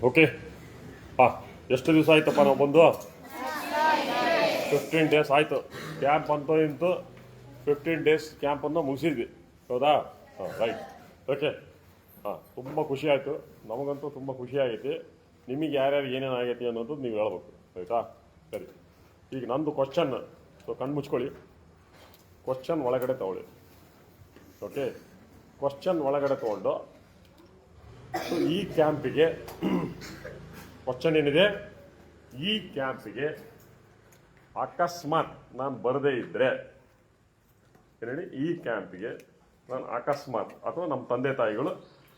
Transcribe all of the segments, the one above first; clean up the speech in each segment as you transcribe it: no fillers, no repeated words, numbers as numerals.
Okay ಹಾಂ, ಎಷ್ಟು ದಿವಸ ಆಯ್ತಪ್ಪ ನಾವು ಬಂದು? 15 ಡೇಸ್ ಆಯಿತು. ಕ್ಯಾಂಪ್ ಅಂತೂ ಇಂತು 15 ಡೇಸ್ ಕ್ಯಾಂಪನ್ನು ಮುಗಿಸಿದ್ವಿ, ಹೌದಾ? ಹಾಂ, ರೈಟ್. ಓಕೆ. ಹಾಂ, ತುಂಬ ಖುಷಿ ಆಯಿತು. ನಮಗಂತೂ ತುಂಬ ಖುಷಿ ಆಗೈತಿ. ನಿಮಗೆ ಯಾರ್ಯಾರು ಏನೇನು ಆಗೈತಿ ಅನ್ನೋದು ನೀವು ಹೇಳ್ಬೇಕು, ಆಯಿತಾ? ಸರಿ, ಈಗ ನಂದು ಕ್ವಶನ್, ಸೊ ಕಣ್ಣು ಮುಚ್ಕೊಳ್ಳಿ. ಕ್ವಶನ್ ಒಳಗಡೆ ತಗೊಳ್ಳಿ. ಓಕೆ, ಕ್ವಶನ್ ಒಳಗಡೆ ತೊಗೊಂಡು ಈ ಕ್ಯಾಂಪಿಗೆ ಕ್ವಶನ್ ಏನಿದೆ, ಈ ಕ್ಯಾಂಪಿಗೆ ಅಕಸ್ಮಾತ್ ನಾನು ಬರದೇ ಇದ್ದರೆ ಏನು ಹೇಳಿ, ಈ ಕ್ಯಾಂಪಿಗೆ ನಾನು ಅಕಸ್ಮಾತ್ ಅಥವಾ ನಮ್ಮ ತಂದೆ ತಾಯಿಗಳು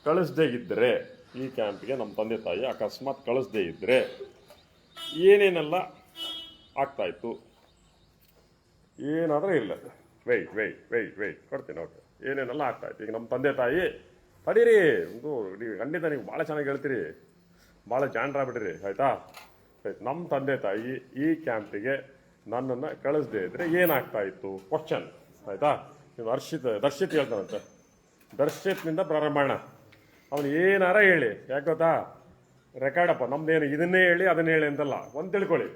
ಕಳಿಸ್ದೇ ಇದ್ದರೆ, ಈ ಕ್ಯಾಂಪಿಗೆ ನಮ್ಮ ತಂದೆ ತಾಯಿ ಅಕಸ್ಮಾತ್ ಕಳಿಸ್ದೇ ಇದ್ದರೆ ಏನೇನೆಲ್ಲ ಆಗ್ತಾಯಿತ್ತು, ಏನಾದರೂ ಇಲ್ಲ. ವೆಯ್ಟ್ ಕೊಡ್ತೀನಿ. ಓಕೆ, ಏನೇನೆಲ್ಲ ಆಗ್ತಾಯಿತ್ತು. ಈಗ ನಮ್ಮ ತಂದೆ ತಾಯಿ ತಡೀರಿ, ಒಂದು ನೀವು ಖಂಡಿತ ನೀವು ಭಾಳ ಚೆನ್ನಾಗಿ ಹೇಳ್ತೀರಿ, ಭಾಳ ಜಾಣರಾಗ್ಬಿಟ್ರಿ, ಆಯಿತಾ? ನಮ್ಮ ತಂದೆ ತಾಯಿ ಈ ಕ್ಯಾಂಪಿಗೆ ನನ್ನನ್ನು ಕಳಿಸ್ದೇ ಇದ್ದರೆ ಏನಾಗ್ತಾಯಿತ್ತು ಕ್ವಶನ್, ಆಯಿತಾ? ನೀವು ದರ್ಶಿತ್ ಹೇಳ್ತಾನಂತೆ, ದರ್ಶಿತ್ನಿಂದ ಪ್ರಾರಂಭ ಮಾಡೋಣ. ಅವನು ಏನಾರ ಹೇಳಿ, ಯಾಕೆ ಗೊತ್ತಾ, ರೆಕಾರ್ಡಪ್ಪ ನಮ್ದೇನು ಇದನ್ನೇ ಹೇಳಿ ಅದನ್ನೇ ಹೇಳಿ ಅಂತಲ್ಲ, ಒಂದು ತಿಳ್ಕೊಳ್ಳಿ.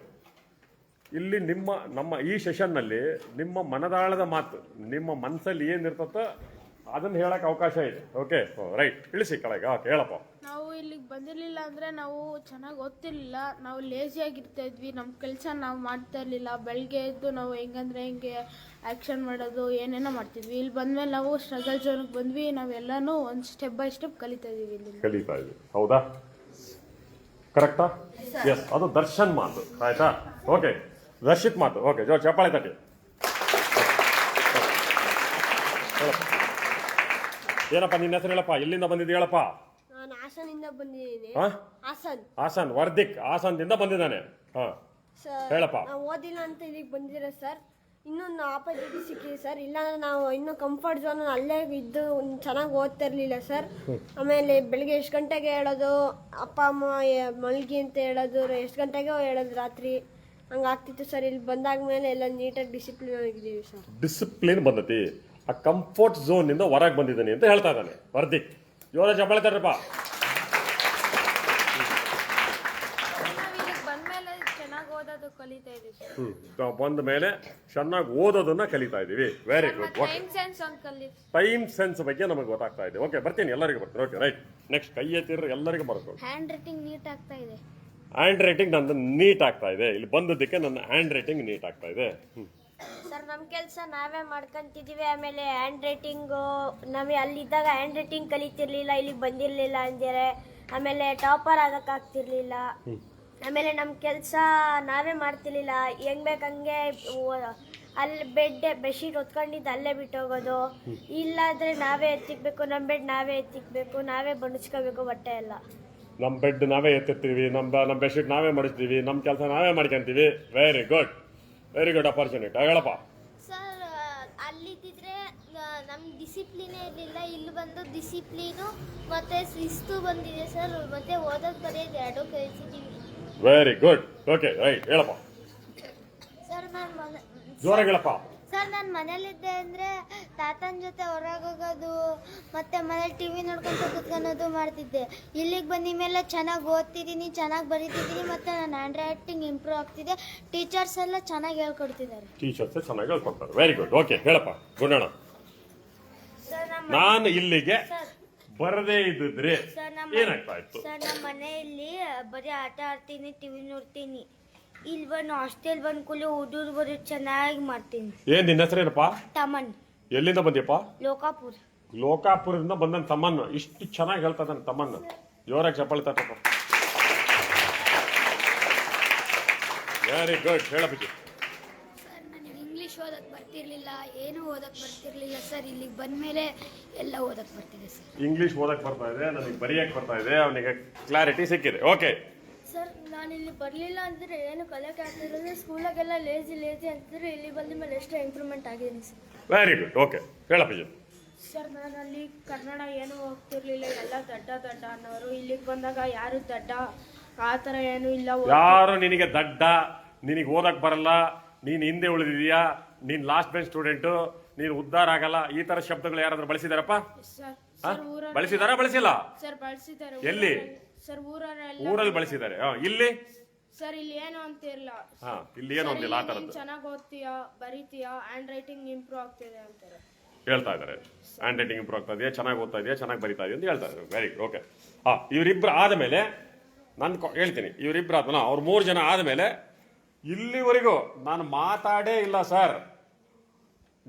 ಇಲ್ಲಿ ನಮ್ಮ ಈ ಸೆಷನ್ನಲ್ಲಿ ನಿಮ್ಮ ಮನದಾಳದ ಮಾತು, ನಿಮ್ಮ ಮನಸ್ಸಲ್ಲಿ ಏನಿರ್ತತ್ತೋ ಅದನ್ನು ಹೇಳಕ್ಕೆ ಅವಕಾಶ ಇದೆ. ಓಕೆ, ರೈಟ್, ಇಳಿಸಿ ಕೆಳಗೆ. ಓಕೆ, ಹೇಳಪ್ಪ. ನಾವು ಇಲ್ಲಿಗೆ ಬಂದಿರಲಿಲ್ಲ ಅಂದರೆ ನಾವು ಚೆನ್ನಾಗಿ ಓದ್ತಿರ್ಲಿಲ್ಲ, ನಾವು ಲೇಜಿಯಾಗಿರ್ತಾ ಇದ್ವಿ, ನಮ್ಮ ಕೆಲಸ ನಾವು ಮಾಡ್ತಾ ಇರಲಿಲ್ಲ. ಬೆಳಗ್ಗೆ ಎದ್ದು ನಾವು ಹೆಂಗೆ ಆ್ಯಕ್ಷನ್ ಮಾಡೋದು ಏನೇನೋ ಮಾಡ್ತಿದ್ವಿ. ಇಲ್ಲಿ ಬಂದಮೇಲೆ ನಾವು ಸ್ಟ್ರಗಲ್ ಝೋನ್ಗೆ ಬಂದ್ವಿ, ನಾವೆಲ್ಲನೂ ಒಂದು ಸ್ಟೆಪ್ ಬೈ ಸ್ಟೆಪ್ ಕಲಿತಾ ಇದ್ದೀವಿ. ಇಲ್ಲಿ ಕಲಿತಾ ಇದ್ವಿ, ಹೌದಾ? ಕರೆಕ್ಟಾ? ಎಸ್, ಅದು ದರ್ಶನ್ ಮಾತು, ಆಯ್ತಾ? ಓಕೆ, ದರ್ಶಿತ್ ಮಾತು. ಓಕೆ, ಜೋ ಚಪ್ಪಾಳೆ ತಟ್ಟಿ. ಏನಪ್ಪ ನಿನ್ನ ಹೆಸರು ಹೇಳಪ್ಪ, ಎಲ್ಲಿಂದ ಬಂದಿದ್ದು ಹೇಳಪ್ಪ? ನಾನು ಹಾಸನಿಂದ ಬಂದಿದ್ದೀನಿ. ಹಾಸನ್, ವರ್ದಿಕ್ ಹಾಸನದಿಂದ ಬಂದಿದ್ದಾನೆ. ಹಾಂ, ಹೇಳಪ್ಪ. ನಾವು ಓದಿಲ್ಲ ಅಂತ ಇಲ್ಲಿಗೆ ಬಂದಿದ್ದೀರಾ ಸರ್. ಇನ್ನೊಂದು ಆಪರ್ಚುನಿಟಿ ಸಿಕ್ಕಿದೆ ಸರ್, ಇಲ್ಲಾಂದ್ರೆ ನಾವು ಇನ್ನೂ ಕಂಫರ್ಟ್ ಝೋನ್ ಅಲ್ಲೇ ಇದ್ದು ಚೆನ್ನಾಗಿ ಓದ್ತಾ ಇರಲಿಲ್ಲ ಸರ್. ಆಮೇಲೆ ಬೆಳಿಗ್ಗೆ ಎಷ್ಟು ಗಂಟೆಗೆ ಹೇಳೋದು, ಅಪ್ಪ ಅಮ್ಮ ಮಲ್ಗಿ ಅಂತ ಹೇಳೋದು, ಎಷ್ಟು ಗಂಟೆಗೆ ಹೇಳೋದು ರಾತ್ರಿ, ಹಂಗಾಗ್ತಿತ್ತು ಸರ್. ಇಲ್ಲಿ ಬಂದಾದ್ಮೇಲೆ ಎಲ್ಲ ನೀಟಾಗಿ ಡಿಸಿಪ್ಲಿನ್ ಆಗಿದ್ದೀವಿ ಸರ್. ಡಿಸಿಪ್ಲಿನ್ ಬಂದತಿ, ಆ ಕಂಫರ್ಟ್ ಝೋನಿಂದ ಹೊರಗೆ ಬಂದಿದ್ದೀನಿ ಅಂತ ಹೇಳ್ತಾ ಇದ್ದಾನೆ ವರ್ದಿಕ್. ಜೋರ ಚಪ್ಪಾಳೆ ತಟ್ರಪ್ಪ. ಬಂದ ಮೇಲೆ ಚೆನ್ನಾಗಿ ಓದೋದನ್ನ ಕಲಿತಾ ಇದೀವಿ. Very good. ಟೈಮ್ ಸೆನ್ಸ್ ಬಗ್ಗೆ ನಮಗೆ ಗೊತ್ತಾಗ್ತಾ ಇದೆ. ಓಕೆ, ಬರ್ತೀನಿ, ಎಲ್ಲರಿಗೂ ಬರ್ತೀನಿ. Okay, right. ನೆಕ್ಸ್ಟ್ ಕೈ ಎತ್ತಿದ್ರೆ ಎಲ್ಲರಿಗೂ ಬರ್ಬೇಕು. ಹ್ಯಾಂಡ್ ರೈಟಿಂಗ್ ನೀಟ್ ಆಗ್ತಾ ಇದೆ. ಹ್ಯಾಂಡ್ ರೈಟಿಂಗ್ ನಂದು ನೀಟ್ ಆಗ್ತಾ ಇದೆ. ಇಲ್ಲಿ ಬಂದದ್ದಕ್ಕೆ ನನ್ನ ಹ್ಯಾಂಡ್ ರೈಟಿಂಗ್ ನೀಟ್ ಆಗ್ತಾ ಇದೆ. ಸರ್, ನಮ್ಮ ಕೆಲಸ ನಾವೇ ಮಾಡ್ಕೊಂತಿದ್ದೀವಿ. ಆಮೇಲೆ ಹ್ಯಾಂಡ್ ರೈಟಿಂಗು ನಮಗೆ ಅಲ್ಲಿದ್ದಾಗ ಹ್ಯಾಂಡ್ ರೈಟಿಂಗ್ ಕಲಿತಿರ್ಲಿಲ್ಲ, ಇಲ್ಲಿಗೆ ಬಂದಿರಲಿಲ್ಲ ಅಂದರೆ. ಆಮೇಲೆ ಟಾಪರ್ ಆಗಕ್ಕಾಗ್ತಿರ್ಲಿಲ್ಲ. ಆಮೇಲೆ ನಮ್ಮ ಕೆಲಸ ನಾವೇ ಮಾಡ್ತಿರ್ಲಿಲ್ಲ, ಹೆಂಗ್ ಬೇಕಂಗೆ ಅಲ್ಲಿ ಬೆಡ್ಶೀಟ್ ಹೊತ್ಕೊಂಡಿದ್ದು ಅಲ್ಲೇ ಬಿಟ್ಟೋಗೋದು. ಇಲ್ಲಾಂದರೆ ನಾವೇ ಎತ್ತಿಕ್ಬೇಕು, ನಮ್ಮ ಬೆಡ್ ನಾವೇ ಎತ್ತಿಕ್ಬೇಕು, ನಾವೇ ಬಣಿಸ್ಕೋಬೇಕು ಬಟ್ಟೆ ಎಲ್ಲ. ನಮ್ಮ ಬೆಡ್ ನಾವೇ ಎತ್ತಿರ್ತೀವಿ, ನಮ್ಮ ಬೆಡ್ಶೀಟ್ ನಾವೇ ಮಾಡಿಸ್ತೀವಿ, ನಮ್ಮ ಕೆಲಸ ನಾವೇ ಮಾಡ್ಕೊಂತೀವಿ. Very good, very good opportunity. ಹೇಳಪ್ಪ. ಸರ್, ಅಲ್ಲಿದ್ದಿದ್ರೆ ನಮ್ಮ ಡಿಸಿಪ್ಲಿನೇ ಇರಲಿಲ್ಲ. ಇಲ್ಲಿ ಬಂದು ಡಿಸಿಪ್ಲೀನು ಮತ್ತು ಶಿಸ್ತು ಬಂದಿದೆ ಸರ್. ಮತ್ತು ಓದೋದು ಬರೆಯೋದು ಎರಡೂ ಕಲಿತಿದ್ದೀವಿ. Very good. Okay, right. ಹೇಳಪ್ಪ. ಸರ್, ಜೋರಾಗಿ ಹೇಳಪ್ಪ. ಸರ್, ನಾನು ಮನೇಲಿದ್ದೆ ಅಂದರೆ ತಾತನ ಜೊತೆ ಹೊರಗೆ ಹೋಗೋದು ಮತ್ತು ಮನೇಲಿ ಟಿ ವಿ ನೋಡ್ಕೊಂಡು ಕುತ್ಕೊಳೋದು ಮಾಡ್ತಿದ್ದೆ. ಇಲ್ಲಿಗೆ ಬಂದ ಮೇಲೆ ಚೆನ್ನಾಗಿ ಓದ್ತಿದ್ದೀನಿ, ಚೆನ್ನಾಗಿ ಬರೀತಿದ್ದೀನಿ, ಮತ್ತು ನನ್ನ ಹ್ಯಾಂಡ್ ರೈಟಿಂಗ್ ಇಂಪ್ರೂವ್ ಆಗ್ತಿದೆ. ಟೀಚರ್ಸ್ ಎಲ್ಲ ಚೆನ್ನಾಗಿ ಹೇಳ್ಕೊಡ್ತಿದ್ದಾರೆ. ಟೀಚರ್ಸ್ ಚೆನ್ನಾಗಿ ಹೇಳ್ಕೊಡ್ತಾರೆ. Very good. ಓಕೆ, ಹೇಳಪ್ಪ ಗುಣಣ್ಣ. ನಾನು ಇಲ್ಲಿಗೆ ಬರದೇ ಇದ್ದಿದ್ರೆ ಏನಾಗ್ತಾ ಇತ್ತು? ಸರ್, ನಮ್ಮ ಮನೆಯಲ್ಲಿ ಬರೀ ಆಟ ಆಡ್ತೀನಿ, ಟಿವಿ ನೋಡ್ತೀನಿ. ಇಲ್ಲಿ ಬಂದು ಹಾಸ್ಟೆಲ್ ಬಂದ್ ಕೂಲಿ ಹುಡುಗರು ಬರೀ ಚೆನ್ನಾಗಿ ಮಾಡ್ತೀನಿ. ಏನ್ ನಿನ್ನ ಹೆಸರೇನಪ್ಪ? ತಮನ್. ಎಲ್ಲಿಂದ ಬಂದಿಯಪ್ಪ? ಲೋಕಾಪುರ. ಲೋಕಾಪುರದಿಂದ ಬಂದನ್ ತಮ್ಮನ್ನು. ಇಷ್ಟು ಚೆನ್ನಾಗಿ ಹೇಳ್ತಾ ಇದ್ದಾನೆ ತಮ್ಮನ್ನು. ಜೋರಾಗಿ ಚಪ್ಪಾಳೆ ತಟ್ಟಪ್ಪ. Very good. ಹೇಳಬೇಕು. ಸರ್, ನನಗೆ ಇಂಗ್ಲೀಷ್ ಓದಕ್ಕೆ ಬರ್ತಿರ್ಲಿಲ್ಲ, ಏನೂ ಓದಕ್ಕೆ ಬರ್ತಿರ್ಲಿಲ್ಲ ಸರ್. ಇಲ್ಲಿಗೆ ಬಂದಮೇಲೆ ಎಲ್ಲ ಓದಕ್ಕೆ ಬರ್ತಿದೆ ಸರ್. ಇಂಗ್ಲೀಷ್ ಓದಕ್ಕೆ ಬರ್ತಾ ಇದೆ, ನನಗೆ ಬರೆಯಕ್ಕೆ ಬರ್ತಾ ಇದೆ, ಅವನಿಗೆ ಕ್ಲಾರಿಟಿ ಸಿಕ್ಕಿದೆ. ಓಕೆ ಸರ್, ನಾನು ಇಲ್ಲಿ ಬರಲಿಲ್ಲ ಅಂದರೆ ಏನು ಕಲಿಯೋಕೆ ಆಗ್ತಿರಲಿಲ್ಲ. ಸ್ಕೂಲಾಗೆಲ್ಲ ಲೇಜಿ ಅಂತಿದ್ರೆ, ಇಲ್ಲಿ ಬಂದ ಮೇಲೆ ಎಷ್ಟೋ ಇಂಪ್ರೂವ್ಮೆಂಟ್ ಆಗಿದ್ದೀನಿ ಸರ್. Very good. ಓಕೆ, ಹೇಳಪ್ಪ. ಸರ್, ನಾನು ಅಲ್ಲಿ ಕನ್ನಡ ಏನೂ ಹೋಗ್ತಿರ್ಲಿಲ್ಲ, ಎಲ್ಲ ದಡ್ಡ ಅನ್ನೋರು. ಇಲ್ಲಿಗೆ ಬಂದಾಗ ಯಾರು ದಡ್ಡ ಆ ಥರ ಏನೂ ಇಲ್ಲ. ಯಾರು ನಿನಗೆ ದಡ್ಡ, ನಿನಗೆ ಓದಕ್ಕೆ ಬರಲ್ಲ, ನೀನು ಹಿಂದೆ ಉಳಿದಿದೀಯಾ, ನೀನು ಲಾಸ್ಟ್ ಬೆಂಚ್ ಸ್ಟೂಡೆಂಟು, ನೀನು ಉದ್ಧಾರ ಆಗಲ್ಲ, ಈ ಥರ ಶಬ್ದಗಳು ಯಾರಾದ್ರೂ ಬಳಸಿದಾರಪ್ಪ? ಸರ್, ಬಳಸಿದಾರಾ ಬಳಸಿಲ್ಲ? ಸರ್ ಬಳಸಿದ್ದಾರೆ. ಎಲ್ಲಿ? ಸರ್ ಊರಲ್ಲಿ ಬಳಸಿದ್ದಾರೆ. ಇಲ್ಲಿ ಸರ್ ಇಲ್ಲಿ ಏನು ಅಂತಿಲ್ಲ. ಇಲ್ಲಿ ಏನು ಅಂತಿಲ್ಲ. ಆ ಥರದ್ದು ಚೆನ್ನಾಗಿ ಓದ್ತೀಯಾ, ಬರೀತೀಯಾ, ಹ್ಯಾಂಡ್ ರೈಟಿಂಗ್ ಇಂಪ್ರೂವ್ ಆಗ್ತಿದೆ ಅಂತಾರೆ. ಹೇಳ್ತಾ ಇದ್ದಾರೆ. ಹ್ಯಾಂಡ್ ರೈಟಿಂಗ್ ಇಂಪ್ರೂವ್ ಆಗ್ತಾ ಇದೆಯಾ, ಚೆನ್ನಾಗಿ ಓದ್ತಾ ಇದೆಯಾ, ಚೆನ್ನಾಗಿ ಬರಿತಾ ಇದೆಯಾ ಅಂತ ಹೇಳ್ತಾ ಇದ್ದಾರೆ. Very good. ಓಕೆ. ಇವರಿಬ್ಬರು ಆದಮೇಲೆ ನಾನು ಹೇಳ್ತೀನಿ, ಇವರಿಬ್ಬರು ಆದ ಅವ್ರು 3 ಜನ ಆದಮೇಲೆ ಇಲ್ಲಿವರೆಗೂ ನಾನು ಮಾತಾಡೇ ಇಲ್ಲ ಸರ್,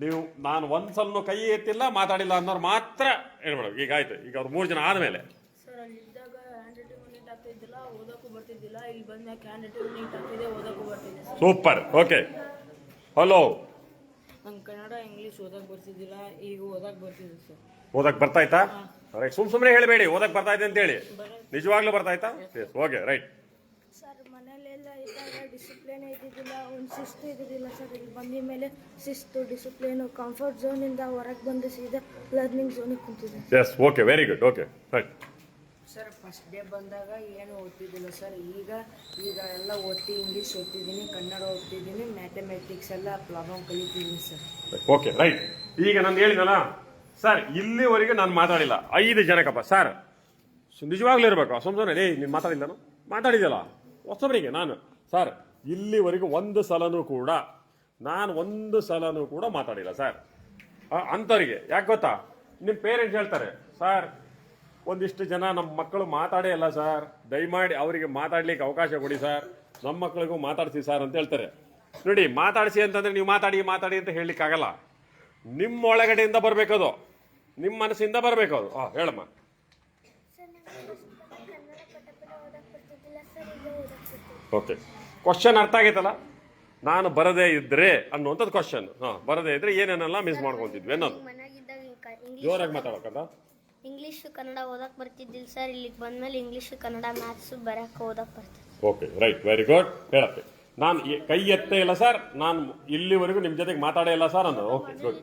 ನೀವು ನಾನು ಒಂದ್ಸಲೂ ಕೈ ಎತ್ತಿಲ್ಲ, ಮಾತಾಡಿಲ್ಲ ಅನ್ನೋರು ಮಾತ್ರ ಏನು ಮಾಡೋದು. ಈಗ ಆಯ್ತು, ಈಗ ಅವ್ರು 3 ಜನ ಆದಮೇಲೆ ಸರ್ ಅಲ್ಲಿ ಇದ್ದಾಗ ಹ್ಯಾಂಡ್ ರೈಟಿಂಗ್ ನೀಟ್ ಆಗ್ತಿದ್ದಿಲ್ಲ, ಓದೋಕ್ಕೂ ಬರ್ತಿದ್ದಿಲ್ಲ. ಇಲ್ಲಿ ಬಂದಾಗ ಹ್ಯಾಂಡ್ ರೈಟಿಂಗ್ ನೀಟ್ ಆಗ್ತಿದೆ, ಓದೋಕ್ಕೂ ಬರ್ತಿದೆ. ಸೂಪರ್. ಓಕೆ. ಹಲೋ. ನಂಗೆ ಕನ್ನಡ ಇಂಗ್ಲೀಷ್ ಓದಕ್ಕೆ ಬರ್ತಿದ್ದಿಲ್ಲ, ಈಗ ಓದಕ್ಕೆ ಬರ್ತಿದೆ ಸರ್. ಓದಕ್ಕೆ ಬರ್ತಾಯ್ತಾ? ರೈಟ್. ಸುಮ್ಮನೆ ಹೇಳಬೇಡಿ ಓದಕ್ಕೆ ಬರ್ತಾಯ್ತೆ ಅಂತೇಳಿ. ನಿಜವಾಗ್ಲೂ ಬರ್ತಾಯ್ತಾ? ಎಸ್. ಓಕೆ. ರೈಟ್. ಸರ್ ಮನೇಲೆಲ್ಲ ಇದ್ದಾಗ ಡಿಸಿಪ್ಲಿನ್ ಇದ್ದಿದ್ದಿಲ್ಲ, ಒಂದು ಶಿಸ್ತು ಇದ್ದಿದ್ದಿಲ್ಲ ಸರ್. ಇಲ್ಲಿ ಬಂದ ಮೇಲೆ ಶಿಸ್ತು, ಡಿಸಿಪ್ಲಿನು, ಕಂಫರ್ಟ್ ಝೋನಿಂದ ಹೊರಗೆ ಬಂದು ಸೀದಾ ಲರ್ನಿಂಗ್ ಝೋನಿಗೆ ಕುಂತಿದೆ. Yes. Okay. Very good. Okay. Right. Sir first day ಬಂದಾಗ ಏನು ಓದ್ತಿದ್ದಿಲ್ಲ ಸರ್, ಈಗ ಎಲ್ಲ ಇಂಗ್ಲೀಷ್ ಓದ್ತಿದ್ದೀನಿ, ಕನ್ನಡ ಓದ್ತಿದ್ದೀನಿ, ಮ್ಯಾಥಮೆಟಿಕ್ಸ್ ಎಲ್ಲ ಪ್ರಾಬ್ಲಮ್ ಕಲಿತಿದ್ದೀನಿ ಸರ್. ಓಕೆ. ರೈಟ್. ಈಗ ನಾನು ಹೇಳಿದಲ್ಲ ಸರ್, ಇಲ್ಲಿವರೆಗೆ ನಾನು ಮಾತಾಡಿಲ್ಲ. 5 ಜನಕ್ಕಪ್ಪ ಸರ್, ನಿಜವಾಗ್ಲೂ ಇರಬೇಕು. ಸುಮ್ಮನೆ ನೀನು ಮಾತಾಡಿಲ್ಲ, ಮಾತಾಡಿದಲ್ಲ ಹೊಸಬರಿಗೆ ನಾನು ಸರ್, ಇಲ್ಲಿವರೆಗೂ ಒಂದು ಸಲನೂ ಕೂಡ ಮಾತಾಡಿಲ್ಲ ಸರ್. ಅಂಥವ್ರಿಗೆ ಯಾಕೆ ಗೊತ್ತಾ, ನಿಮ್ಮ ಪೇರೆಂಟ್ಸ್ ಹೇಳ್ತಾರೆ ಸರ್, ಒಂದಿಷ್ಟು ಜನ ನಮ್ಮ ಮಕ್ಕಳು ಮಾತಾಡೇ ಇಲ್ಲ ಸರ್, ದಯಮಾಡಿ ಅವರಿಗೆ ಮಾತಾಡ್ಲಿಕ್ಕೆ ಅವಕಾಶ ಕೊಡಿ ಸರ್, ನಮ್ಮ ಮಕ್ಕಳಿಗೂ ಮಾತಾಡ್ಸಿ ಸರ್ ಅಂತ ಹೇಳ್ತಾರೆ. ನೋಡಿ, ಮಾತಾಡಿಸಿ ಅಂತಂದ್ರೆ ನೀವು ಮಾತಾಡಿ ಅಂತ ಹೇಳಲಿಕ್ಕಾಗಲ್ಲ. ನಿಮ್ಮ ಒಳಗಡೆಯಿಂದ ಬರಬೇಕದು, ನಿಮ್ಮ ಮನಸ್ಸಿಂದ ಬರಬೇಕದು. ಹೇಳಮ್ಮ. ಓಕೆ. ಕ್ವಶನ್ ಅರ್ಥ ಆಗೈತಲ್ಲ? ನಾನು ಬರದೇ ಇದ್ರೆ ಅನ್ನುವಂಥದ್ದು ಕ್ವಶನ್. ಬರದೇ ಇದ್ರೆ ಏನೇನೆಲ್ಲ ಮಿಸ್ ಮಾಡ್ಕೊಂತಿದ್ವಿ ಅನ್ನೋದು. ಜೋರಾಗಿ ಮಾತಾಡೋಕಂತ. ಇಂಗ್ಲೀಷು ಕನ್ನಡ ಓದಕ್ಕೆ ಬರ್ತಿದ್ದಿಲ್ಲ ಸರ್, ಇಲ್ಲಿಗೆ ಬಂದ್ಮೇಲೆ ಇಂಗ್ಲೀಷು ಕನ್ನಡ ಮ್ಯಾಥ್ಸು ಬರೋಕ್ಕೆ ಓದಕ್ಕೆ ಬರ್ತಿದ್ದೆ. ಓಕೆ. ರೈಟ್. Very good. ಹೇಳತ್ತೆ, ನಾನು ಕೈ ಎತ್ತೇ ಇಲ್ಲ ಸರ್, ನಾನು ಇಲ್ಲಿವರೆಗೂ ನಿಮ್ಮ ಜೊತೆಗೆ ಮಾತಾಡೇ ಇಲ್ಲ ಸರ್ ಅನ್ನೋದು. ಓಕೆ. ಗುಡ್.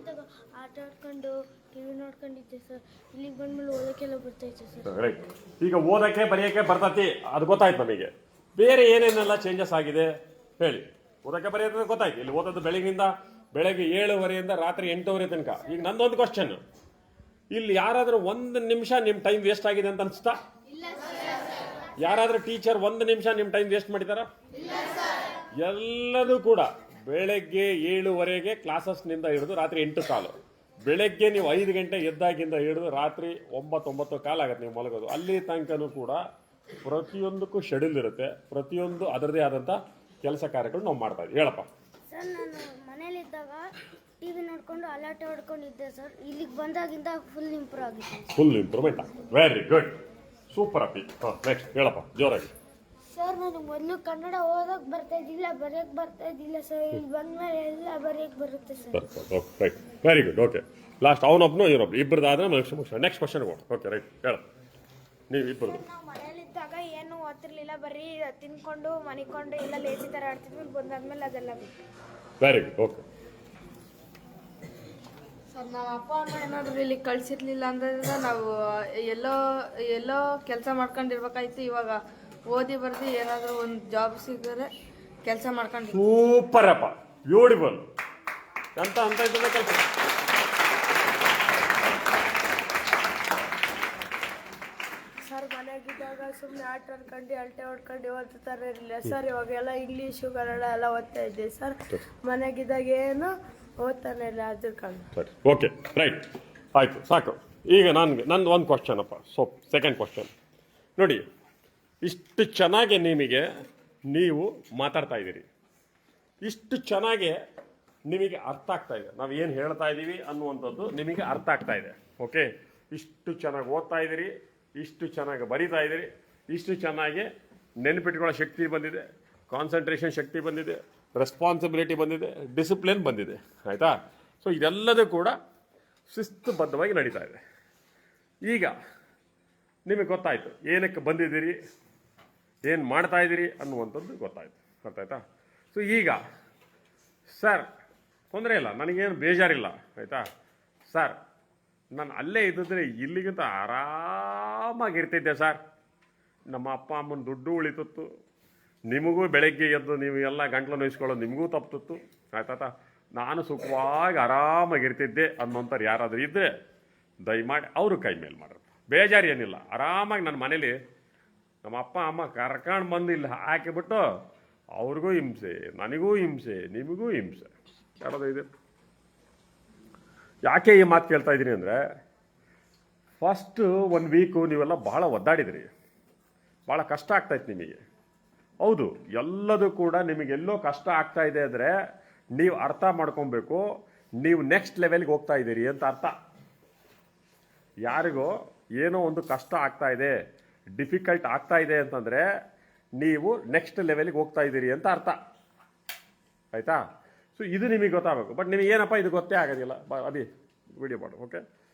ಆಟ ಆಡ್ಕೊಂಡು ಟಿವಿ ನೋಡ್ಕೊಂಡಿದ್ದೆ ಸರ್, ಇಲ್ಲಿಗೆ ಬಂದ್ಮೇಲೆ ಓದಕ್ಕೆಲ್ಲ ಬರ್ತೈತೆ ಸರ್. ರೈಟ್. ಈಗ ಓದಕ್ಕೆ ಬರೆಯೋಕ್ಕೆ ಬರ್ತತಿ, ಅದು ಗೊತ್ತಾಯ್ತು ನಮಗೆ. ಬೇರೆ ಏನೇನೆಲ್ಲ ಚೇಂಜಸ್ ಆಗಿದೆ ಹೇಳಿ. ಓದಕ್ಕೆ ಬರೆಯೋದು ಗೊತ್ತಾಯ್ತು. ಇಲ್ಲಿ ಓದೋದು ಬೆಳಗ್ಗೆ 7:30 ರಾತ್ರಿ 8:00 ತನಕ. ಈಗ ನಂದೊಂದು ಕ್ವಶನ್, ಇಲ್ಲಿ ಯಾರಾದರೂ 1 ನಿಮಿಷ ನಿಮ್ಮ ಟೈಮ್ ವೇಸ್ಟ್ ಆಗಿದೆ ಅಂತ ಅನಿಸ್ತಾ? ಯಾರಾದರೂ ಟೀಚರ್ 1 ನಿಮಿಷ ನಿಮ್ಮ ಟೈಮ್ ವೇಸ್ಟ್ ಮಾಡಿದಾರಾ? ಎಲ್ಲದೂ ಕೂಡ ಬೆಳಗ್ಗೆ 7:30 ಕ್ಲಾಸಸ್ನಿಂದ ಹಿಡಿದು ರಾತ್ರಿ 8:15. ಬೆಳಗ್ಗೆ ನೀವು 5 ಗಂಟೆ ಎದ್ದಾಗಿಂದ ಹಿಡಿದು ರಾತ್ರಿ 9:15 ಆಗುತ್ತೆ ನೀವು ಮಲಗೋದು. ಅಲ್ಲಿ ತನಕನೂ ಕೂಡ ಪ್ರತಿಯೊಂದಕ್ಕೂ ಶೆಡ್ಯೂಲ್ ಇರುತ್ತೆ, ಪ್ರತಿಯೊಂದು ಅದರದೇ ಆದಂಥ ಕೆಲಸ ಕಾರ್ಯಗಳು ನಾವು ಮಾಡ್ತಾ ಇದ್ದೀವಿ. ಹೇಳಪ್ಪ. ಸರ್ ನಾನು ಮನೇಲಿದ್ದಾಗ ಟಿವಿ ನೋಡ್ಕೊಂಡು ಅಲಾಟೆ ಹೊಡ್ಕೊಂಡಿದ್ದೆ ಸರ್, ಇಲ್ಲಿಗೆ ಬಂದಾಗಿಂದ ಫುಲ್ ಇಂಪ್ರೂವ್ ಆಗಿದೆ. Full improvement. Very good. Super ಅಪ್ಪಿ. ನೆಕ್ಸ್ಟ್ ಹೇಳಪ್ಪ ಜೋರಾಗಿ. ಸರ್ ನನಗೆ ಮೊದಲು ಕನ್ನಡ ಓದಕ್ಕೆ ಬರ್ತಾ ಇದ್ದಿಲ್ಲ, ಬರೆಯಕ್ಕೆ ಬರ್ತಾ ಇದ್ದಿಲ್ಲ ಸರ್, ಇಲ್ಲಿ ಬಂದ್ಮೇಲೆ ಎಲ್ಲ ಬರೆಯಕ್ಕೆ ಬರುತ್ತೆ sir. Right. Very good. Okay. Last ಅವನೊಬ್ಬನು ಇವನೊಬ್ರು ಇಬ್ಬರದಾದ್ರೆ ನೆಕ್ಸ್ಟ್ ಕ್ವಶನ್ ಕೊಡು. ಓಕೆ. ರೈಟ್. ಹೇಳ ನೀವು ಇಬ್ಬರು. ನಾವು ಮನೇಲಿದ್ದಾಗ ಏನು ಓದ್ತಿರ್ಲಿಲ್ಲ, ಬರೀ ತಿನ್ಕೊಂಡು ಮನಿಕೊಂಡು ಎಲ್ಲ ಲೇಜಿ ಥರ ಆಡ್ತಿದ್ವಿ. ಇಲ್ಲಿ ಬಂದಾದ್ಮೇಲೆ ಅದೆಲ್ಲ ಬಿಟ್ಟು. Very good. ಓಕೆ. ಸರ್ ನಮ್ಮ ಅಪ್ಪ ಅಮ್ಮ ಏನಾದರೂ ಇಲ್ಲಿ ಕಳಿಸಿರ್ಲಿಲ್ಲ ಅಂದ್ರೆ ನಾವು ಎಲ್ಲೋ ಕೆಲಸ ಮಾಡ್ಕೊಂಡಿರ್ಬೇಕಾಯ್ತು. ಇವಾಗ ಓದಿ ಬರ್ದು ಏನಾದರೂ ಒಂದು ಜಾಬ್ ಸಿಗರೆ ಕೆಲಸ ಮಾಡ್ಕೊಂಡು. ಸೂಪರ್ ಅಪ್ಪ. ಬ್ಯೂಟಿಫುಲ್. ಅಂತ ಇದ್ದಲ್ಲ ಕೆಲಸ. ಸರ್ ಮನೆಯಾಗಿದ್ದಾಗ ಸುಮ್ಮನೆ ಆಟ ಆಡ್ಕೊಂಡು ಅಲ್ಟೆ ಹೊಡ್ಕೊಂಡು ಓದ್ತಾರೆ ಇರಲಿಲ್ಲ ಸರ್. ಇವಾಗೆಲ್ಲ ಇಂಗ್ಲೀಷು ಕನ್ನಡ ಎಲ್ಲ ಓದ್ತಾ ಇದ್ದೀವಿ ಸರ್. ಮನೆಯಾಗಿದ್ದಾಗ ಏನು ಓದ್ತಾನೆ ಇಲ್ಲ ಅದ್ರ ಕಂಡು. ಸರಿ. ಓಕೆ. ರೈಟ್. ಆಯಿತು, ಸಾಕು. ಈಗ ನಂದು ಒಂದು ಕ್ವಶನ್ ಅಪ್ಪ. ಸೆಕೆಂಡ್ ಕ್ವಶನ್ ನೋಡಿ, ಇಷ್ಟು ಚೆನ್ನಾಗಿ ನೀವು ಮಾತಾಡ್ತಾ ಇದ್ದೀರಿ, ಇಷ್ಟು ಚೆನ್ನಾಗಿ ನಿಮಗೆ ಅರ್ಥ ಆಗ್ತಾ ಇದೆ, ನಾವು ಏನು ಹೇಳ್ತಾ ಇದ್ದೀವಿ ಅನ್ನುವಂಥದ್ದು ನಿಮಗೆ ಅರ್ಥ ಆಗ್ತಾ ಇದೆ. ಓಕೆ. ಇಷ್ಟು ಚೆನ್ನಾಗಿ ಓದ್ತಾ ಇದ್ದೀರಿ, ಇಷ್ಟು ಚೆನ್ನಾಗಿ ಬರಿತಾ ಇದ್ದೀರಿ, ಇಷ್ಟು ಚೆನ್ನಾಗಿ ನೆನಪಿಟ್ಕೊಳ್ಳೋ ಶಕ್ತಿ ಬಂದಿದೆ, ಕಾನ್ಸಂಟ್ರೇಷನ್ ಶಕ್ತಿ ಬಂದಿದೆ, ರೆಸ್ಪಾನ್ಸಿಬಿಲಿಟಿ ಬಂದಿದೆ, ಡಿಸಿಪ್ಲಿನ್ ಬಂದಿದೆ. ಆಯಿತಾ? ಸೊ ಇದೆಲ್ಲದೂ ಕೂಡ ಶಿಸ್ತುಬದ್ಧವಾಗಿ ನಡೀತಾ ಇದೆ. ಈಗ ನಿಮಗೆ ಗೊತ್ತಾಯಿತು ಏನಕ್ಕೆ ಬಂದಿದ್ದೀರಿ, ಏನು ಮಾಡ್ತಾ ಇದ್ದೀರಿ ಅನ್ನುವಂಥದ್ದು ಗೊತ್ತಾಯಿತು. ಗೊತ್ತಾಯ್ತಾ? ಸೊ ಈಗ ಸರ್ ತೊಂದರೆ ಇಲ್ಲ, ನನಗೇನು ಬೇಜಾರಿಲ್ಲ. ಆಯಿತಾ ಸರ್? ನಾನು ಅಲ್ಲೇ ಇದ್ದಿದ್ರೆ ಇಲ್ಲಿಗಿಂತ ಆರಾಮಾಗಿರ್ತಿದ್ದೆ ಸರ್. ನಮ್ಮ ಅಪ್ಪ ಅಮ್ಮನ ದುಡ್ಡು ಉಳಿತಿತ್ತು, ನಿಮಗೂ ಬೆಳಗ್ಗೆ ಎದ್ದು ನೀವು ಎಲ್ಲ ಗಂಟ್ಲು ನೋಯಿಸ್ಕೊಳ್ಳೋದು ನಿಮಗೂ ತಪ್ಪಿತ್ತು. ಆಯ್ತಾ? ನಾನು ಸುಖವಾಗಿ ಆರಾಮಾಗಿರ್ತಿದ್ದೆ ಅನ್ನೋಂಥವ್ರು ಯಾರಾದರೂ ಇದ್ದರೆ ದಯಮಾಡಿ ಅವರು ಕೈ ಮೇಲೆ ಮಾಡೋದು. ಬೇಜಾರು ಏನಿಲ್ಲ, ಆರಾಮಾಗಿ ನನ್ನ ಮನೇಲಿ ನಮ್ಮ ಅಪ್ಪ ಅಮ್ಮ ಕರ್ಕೊಂಡು ಬಂದು ಇಲ್ಲಿ ಹಾಕಿಬಿಟ್ಟು ಅವ್ರಿಗೂ ಹಿಂಸೆ, ನನಗೂ ಹಿಂಸೆ, ನಿಮಗೂ ಹಿಂಸೆ. ಯಾರದು ಇದೆ? ಯಾಕೆ ಈ ಮಾತು ಕೇಳ್ತಾ ಇದ್ದೀನಿ ಅಂದರೆ, ಫಸ್ಟು 1 ವೀಕು ನೀವೆಲ್ಲ ಭಾಳ ಒದ್ದಾಡಿದ್ರಿ, ಭಾಳ ಕಷ್ಟ ಆಗ್ತಾಯಿತ್ತು ನಿಮಗೆ. ಹೌದು, ಎಲ್ಲದೂ ಕೂಡ ನಿಮಗೆಲ್ಲೋ ಕಷ್ಟ ಆಗ್ತಾ ಇದೆ ಅಂದರೆ ನೀವು ಅರ್ಥ ಮಾಡ್ಕೊಬೇಕು, ನೀವು ನೆಕ್ಸ್ಟ್ ಲೆವೆಲ್ಗೆ ಹೋಗ್ತಾ ಇದ್ದೀರಿ ಅಂತ ಅರ್ಥ. ಯಾರಿಗೋ ಏನೋ ಒಂದು ಕಷ್ಟ ಆಗ್ತಾ ಇದೆ, ಡಿಫಿಕಲ್ಟ್ ಆಗ್ತಾ ಇದೆ ಅಂತಂದರೆ ನೀವು ನೆಕ್ಸ್ಟ್ ಲೆವೆಲ್ಗೆ ಹೋಗ್ತಾ ಇದ್ದೀರಿ ಅಂತ ಅರ್ಥ. ಆಯಿತಾ? ಸೊ ಇದು ನಿಮಗೆ ಗೊತ್ತಾಗಬೇಕು. ಬಟ್ ನಿಮಗೆ ಏನಪ್ಪ ಇದು ಗೊತ್ತೇ ಆಗೋದಿಲ್ಲ. ಅಭಿ ವಿಡಿಯೋ ಮಾಡು. ಓಕೆ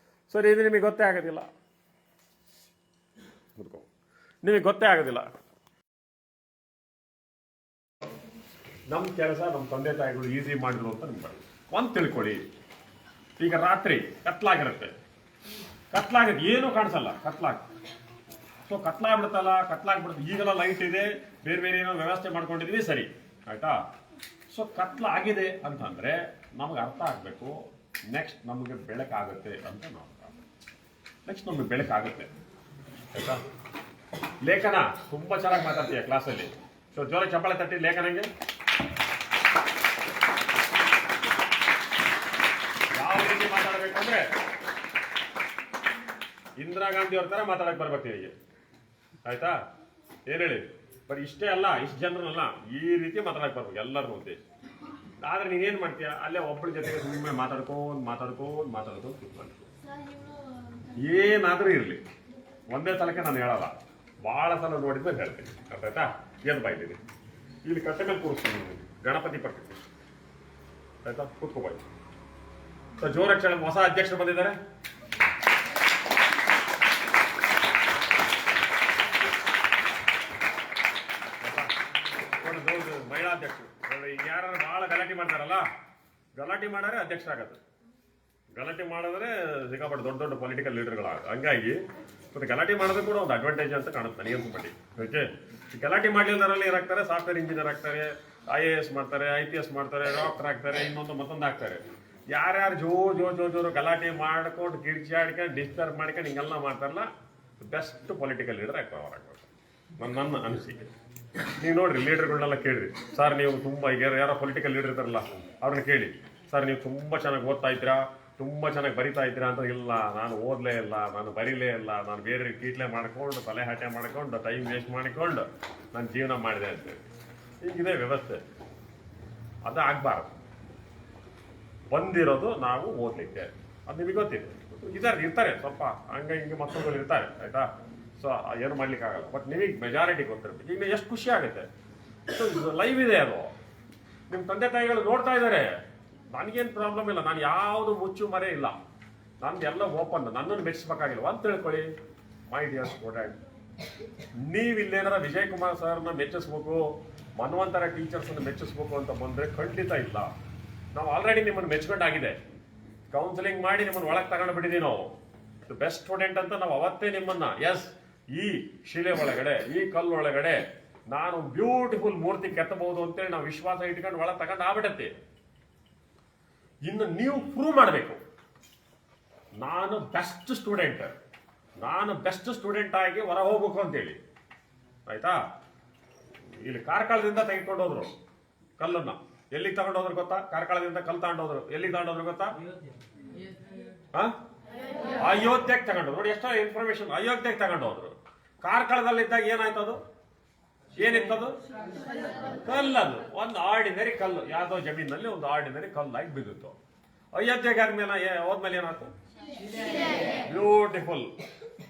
ಸರಿ, ಇದು ನಿಮಗೆ ಗೊತ್ತೇ ಆಗೋದಿಲ್ಲ, ನಿಮಗೆ ಗೊತ್ತೇ ಆಗೋದಿಲ್ಲ. ನಮ್ಮ ಕೆಲಸ ನಮ್ಮ ತಂದೆ ತಾಯಿಗಳು ಈಸಿ ಮಾಡಿದ್ರು ಅಂತ ನಿಮ್ಗೆ ಒಂದು ತಿಳ್ಕೊಳ್ಳಿ. ಈಗ ರಾತ್ರಿ ಕತ್ಲಾಗಿರುತ್ತೆ, ಏನೂ ಕಾಣಿಸಲ್ಲ, ಸೊ ಕತ್ಲಾಗ್ಬಿಡುತ್ತೆ. ಈಗೆಲ್ಲ ಲೈಟ್ ಇದೆ, ಬೇರೆ ಬೇರೆ ಏನೋ ವ್ಯವಸ್ಥೆ ಮಾಡ್ಕೊಂಡಿದ್ದೀವಿ, ಸರಿ ಆಯಿತಾ. ಸೊ ಕತ್ಲಾಗಿದೆ ಅಂತಂದರೆ ನಮಗೆ ಅರ್ಥ ಆಗಬೇಕು, ನೆಕ್ಸ್ಟ್ ನಮಗೆ ಬೆಳಕಾಗುತ್ತೆ ಅಂತ ನಾವು ನೆಕ್ಸ್ಟ್ ನಮಗೆ ಬೆಳಕಾಗುತ್ತೆ. ಆಯಿತಾ? ಲೇಖನ ತುಂಬ ಚೆನ್ನಾಗಿ ಮಾತಾಡ್ತೀಯ ಕ್ಲಾಸಲ್ಲಿ. ಸೊ ಜೋರ ಚಪ್ಪಾಳೆ ತಟ್ಟಿ ಲೇಖನಂಗೆ. ಯಾವ ರೀತಿ ಮಾತಾಡಬೇಕು ಅಂದರೆ ಇಂದಿರಾ ಗಾಂಧಿ ಅವ್ರ ಥರ ಮಾತಾಡಕ್ಕೆ ಬರ್ಬೇಕು ನಿನಗೆ. ಆಯ್ತಾ? ಏನು ಹೇಳಿ? ಬರೀ ಇಷ್ಟೇ ಅಲ್ಲ, ಇಷ್ಟು ಜನರಲ್ಲ, ಈ ರೀತಿ ಮಾತಾಡಕ್ಕೆ ಬರ್ಬೇಕು ಎಲ್ಲರೂ ಉದ್ದೇಶ. ಆದರೆ ನೀನೇನು ಮಾಡ್ತೀಯ, ಅಲ್ಲೇ ಒಬ್ಬಳ ಜೊತೆಗೆ ಸುಮ್ಮನೆ ಮಾತಾಡ್ಕೊಂಡು ಏನಾದರೂ ಇರಲಿ, ಒಂದೇ ಸಲಕ್ಕೆ ನಾನು ಹೇಳಲ್ಲ, ಭಾಳ ಸಲ ನೋಡಿದ್ಮೇಲೆ ಹೇಳ್ತೀನಿ. ಅರ್ಥಾಯ್ತಾ? ಏನು ಬಾಯ್ತೀನಿ ಇಲ್ಲಿ ಕಟ್ಟೆ ಮೇಲೆ ಕೂರಿಸ್ತೀನಿ, ಗಣಪತಿ ಪಟ್ಟಿ. ಆಯ್ತಾ? ಕೂತ್ಕೋಬಾಯ್ತು. ಸೊ ಜೋರಾಗಿ ಹೇಳ, ಹೊಸ ಅಧ್ಯಕ್ಷರು ಬಂದಿದ್ದಾರೆ. ಮಹಿಳಾ ಅಧ್ಯಕ್ಷರು ಯಾರು ಭಾಳ ಗಲಾಟೆ ಮಾಡ್ತಾರಲ್ಲ, ಗಲಾಟೆ ಮಾಡಾರೆ ಅಧ್ಯಕ್ಷರಾಗತ್ತೆ. ಗಲಾಟೆ ಮಾಡಿದ್ರೆ ಸಿಕ್ಕಾಪಟ್ಟೆ ದೊಡ್ಡ ದೊಡ್ಡ ಪೊಲಿಟಿಕಲ್ ಲೀಡರ್ಗಳು. ಹಂಗಾಗಿ ಮತ್ತೆ ಗಲಾಟೆ ಮಾಡೋದು ಕೂಡ ಒಂದು ಅಡ್ವಾಂಟೇಜ್ ಅಂತ ಕಾಣುತ್ತೆ ನನಗೆ ಅನ್ಸ್ಬಿಟ್ಟು. ಓಕೆ, ಗಲಾಟೆ ಮಾಡಲಿಲ್ಲದರಲ್ಲಿ ಏನಾಗ್ತಾರೆ, ಸಾಫ್ಟ್ವೇರ್ ಇಂಜಿನಿಯರ್ ಆಗ್ತಾರೆ, IAS ಮಾಡ್ತಾರೆ, IPS ಮಾಡ್ತಾರೆ, ಡಾಕ್ಟರ್ ಆಗ್ತಾರೆ, ಮತ್ತೊಂದು ಆಗ್ತಾರೆ. ಯಾರ್ಯಾರು ಜೋರು ಗಲಾಟೆ ಮಾಡ್ಕೊಂಡು ಕಿರ್ಚಾಡ್ಕೊಂಡು ಡಿಸ್ಟರ್ಬ್ ಮಾಡ್ಕೊಂಡು ಹಿಂಗೆಲ್ಲ ಮಾಡ್ತಾರಲ್ಲ, ಬೆಸ್ಟ್ ಪೊಲಿಟಿಕಲ್ ಲೀಡರ್ ಆಗ್ಬೇಕು. ನನ್ನ ಅನಿಸಿಕೆ. ನೀವು ನೋಡ್ರಿ, ಲೀಡರ್ಗಳನ್ನೆಲ್ಲ ಕೇಳಿರಿ, ಸರ್ ನೀವು ತುಂಬ ಈಗ ಯಾರೋ ಪೊಲಿಟಿಕಲ್ ಲೀಡರ್ ಇರ್ತಾರಲ್ಲ ಅವ್ರನ್ನ ಕೇಳಿ, ಸರ್ ನೀವು ತುಂಬ ಚೆನ್ನಾಗಿ ಓದ್ತಾ ಇದ್ದೀರಾ, ತುಂಬ ಚೆನ್ನಾಗಿ ಬರಿತಾ ಇದ್ದೀರಾ ಅಂತ. ಇಲ್ಲ, ನಾನು ಓದಲೇ ಇಲ್ಲ, ನಾನು ಬರೀಲೇ ಇಲ್ಲ, ನಾನು ಬೇರೆ ಕೀಟ್ಲೆ ಮಾಡ್ಕೊಂಡು ತಲೆ ಹಟೆ ಮಾಡ್ಕೊಂಡು ಟೈಮ್ ವೇಸ್ಟ್ ಮಾಡಿಕೊಂಡು ನಾನು ಜೀವನ ಮಾಡಿದೆ ಅಂತೇಳಿ. ಹೀಗಿದೆ ವ್ಯವಸ್ಥೆ. ಅದು ಆಗಬಾರ್ದು. ಬಂದಿರೋದು ನಾವು ಓದಲಿಕ್ಕೆ, ಅದು ನಿಮಗೆ ಗೊತ್ತಿದೆ. ಇರ್ತಾರೆ ಸ್ವಲ್ಪ ಹಿಂಗೆ ಮತ್ತೊಂದು ಇರ್ತಾರೆ. ಆಯಿತಾ? ಸೊ ಏನು ಮಾಡ್ಲಿಕ್ಕಾಗಲ್ಲ. ಬಟ್ ನಿಮಗೆ ಮೆಜಾರಿಟಿ ಗೊತ್ತಿರ್ಬೇಕು. ಈಗ ಎಷ್ಟು ಖುಷಿ ಆಗುತ್ತೆ. ಸೊ ಲೈವ್ ಇದೆ, ಅದು ನಿಮ್ಮ ತಂದೆ ತಾಯಿಗಳು ನೋಡ್ತಾ ಇದ್ದಾರೆ. ನನಗೇನು ಪ್ರಾಬ್ಲಮ್ ಇಲ್ಲ, ನಾನು ಯಾವುದು ಮುಚ್ಚು ಮರೆ ಇಲ್ಲ, ನಂದೆಲ್ಲ ಓಪನ್. ನನ್ನನ್ನು ಮೆಚ್ಚಿಸ್ಬೇಕಾಗಿಲ್ಲ ಅಂತ ತಿಳ್ಕೊಳ್ಳಿ. ಮೈ ಡಿಯರ್ ಸ್ಟೂಡೆಂಟ್, ನೀವು ಇಲ್ಲೇನಾರ ವಿಜಯ್ ಕುಮಾರ್ ಸರ್ನ ಮೆಚ್ಚಿಸ್ಬೇಕು, ಮನ್ವಂತರ ಟೀಚರ್ಸನ್ನು ಮೆಚ್ಚಿಸ್ಬೇಕು ಅಂತ ಬಂದರೆ ಖಂಡಿತ ಇಲ್ಲ. ನಾವು ಆಲ್ರೆಡಿ ನಿಮ್ಮನ್ನು ಮೆಚ್ಕೊಂಡಾಗಿದೆ. ಕೌನ್ಸಿಲಿಂಗ್ ಮಾಡಿ ನಿಮ್ಮನ್ನು ಒಳಗೆ ತಗೊಂಡು ಬಿಟ್ಟಿದ್ದೀವಿ ನಾವು. ಬೆಸ್ಟ್ ಸ್ಟೂಡೆಂಟ್ ಅಂತ ನಾವು ಅವತ್ತೇ ನಿಮ್ಮನ್ನು, ಎಸ್, ಈ ಶಿಲೆ ಒಳಗಡೆ, ಈ ಕಲ್ಲೊಳಗಡೆ ನಾನು ಬ್ಯೂಟಿಫುಲ್ ಮೂರ್ತಿ ಕೆತ್ತಬಹುದು ಅಂತೇಳಿ ನಾವು ವಿಶ್ವಾಸ ಇಟ್ಕೊಂಡು ಒಳಗೆ ತಗೊಂಡು ಆಗ್ಬಿಡತ್ತೆ. ಇನ್ನು ನೀವು ಪ್ರೂವ್ ಮಾಡಬೇಕು, ನಾನು ಬೆಸ್ಟ್ ಸ್ಟೂಡೆಂಟ್ ಆಗಿ ಹೊರ ಹೋಗ್ಬೇಕು ಅಂತೇಳಿ. ಆಯ್ತಾ? ಇಲ್ಲಿ ಕಾರ್ಕಳದಿಂದ ತೆಗೆದುಕೊಂಡು ಹೋದ್ರು ಕಲ್ಲನ್ನ. ಎಲ್ಲಿಗೆ ತಗೊಂಡೋದ್ರು ಗೊತ್ತಾ? ಕಾರ್ಕಳದಿಂದ ಕಲ್ಲು ತಗೊಂಡೋದ್ರು. ಎಲ್ಲಿಗೆ ತಗೊಂಡೋದ್ರು ಗೊತ್ತಾ? ಅಯೋಧ್ಯೆಗೆ ತಗೊಂಡು. ನೋಡಿ ಎಷ್ಟೋ ಇನ್ಫಾರ್ಮೇಶನ್. ಅಯೋಧ್ಯೆಗೆ ತಗೊಂಡೋದ್ರು. ಕಾರ್ಕಳದಲ್ಲಿದ್ದಾಗ ಏನಾಯ್ತದು? ಏನಿತ್ತದು? ಕಲ್ಲದು, ಒಂದು ಆರ್ಡಿನರಿ ಕಲ್ಲು, ಯಾವುದೋ ಜಮೀನಲ್ಲಿ ಒಂದು ಆರ್ಡಿನರಿ ಕಲ್ಲಾಗಿ ಬಿದ್ದಿತ್ತು. ಅಯೋಧ್ಯೆಗೆ ಆದ್ಮೇಲೆ ಹೋದ್ಮೇಲೆ ಏನಾಯ್ತು? ಬ್ಯೂಟಿಫುಲ್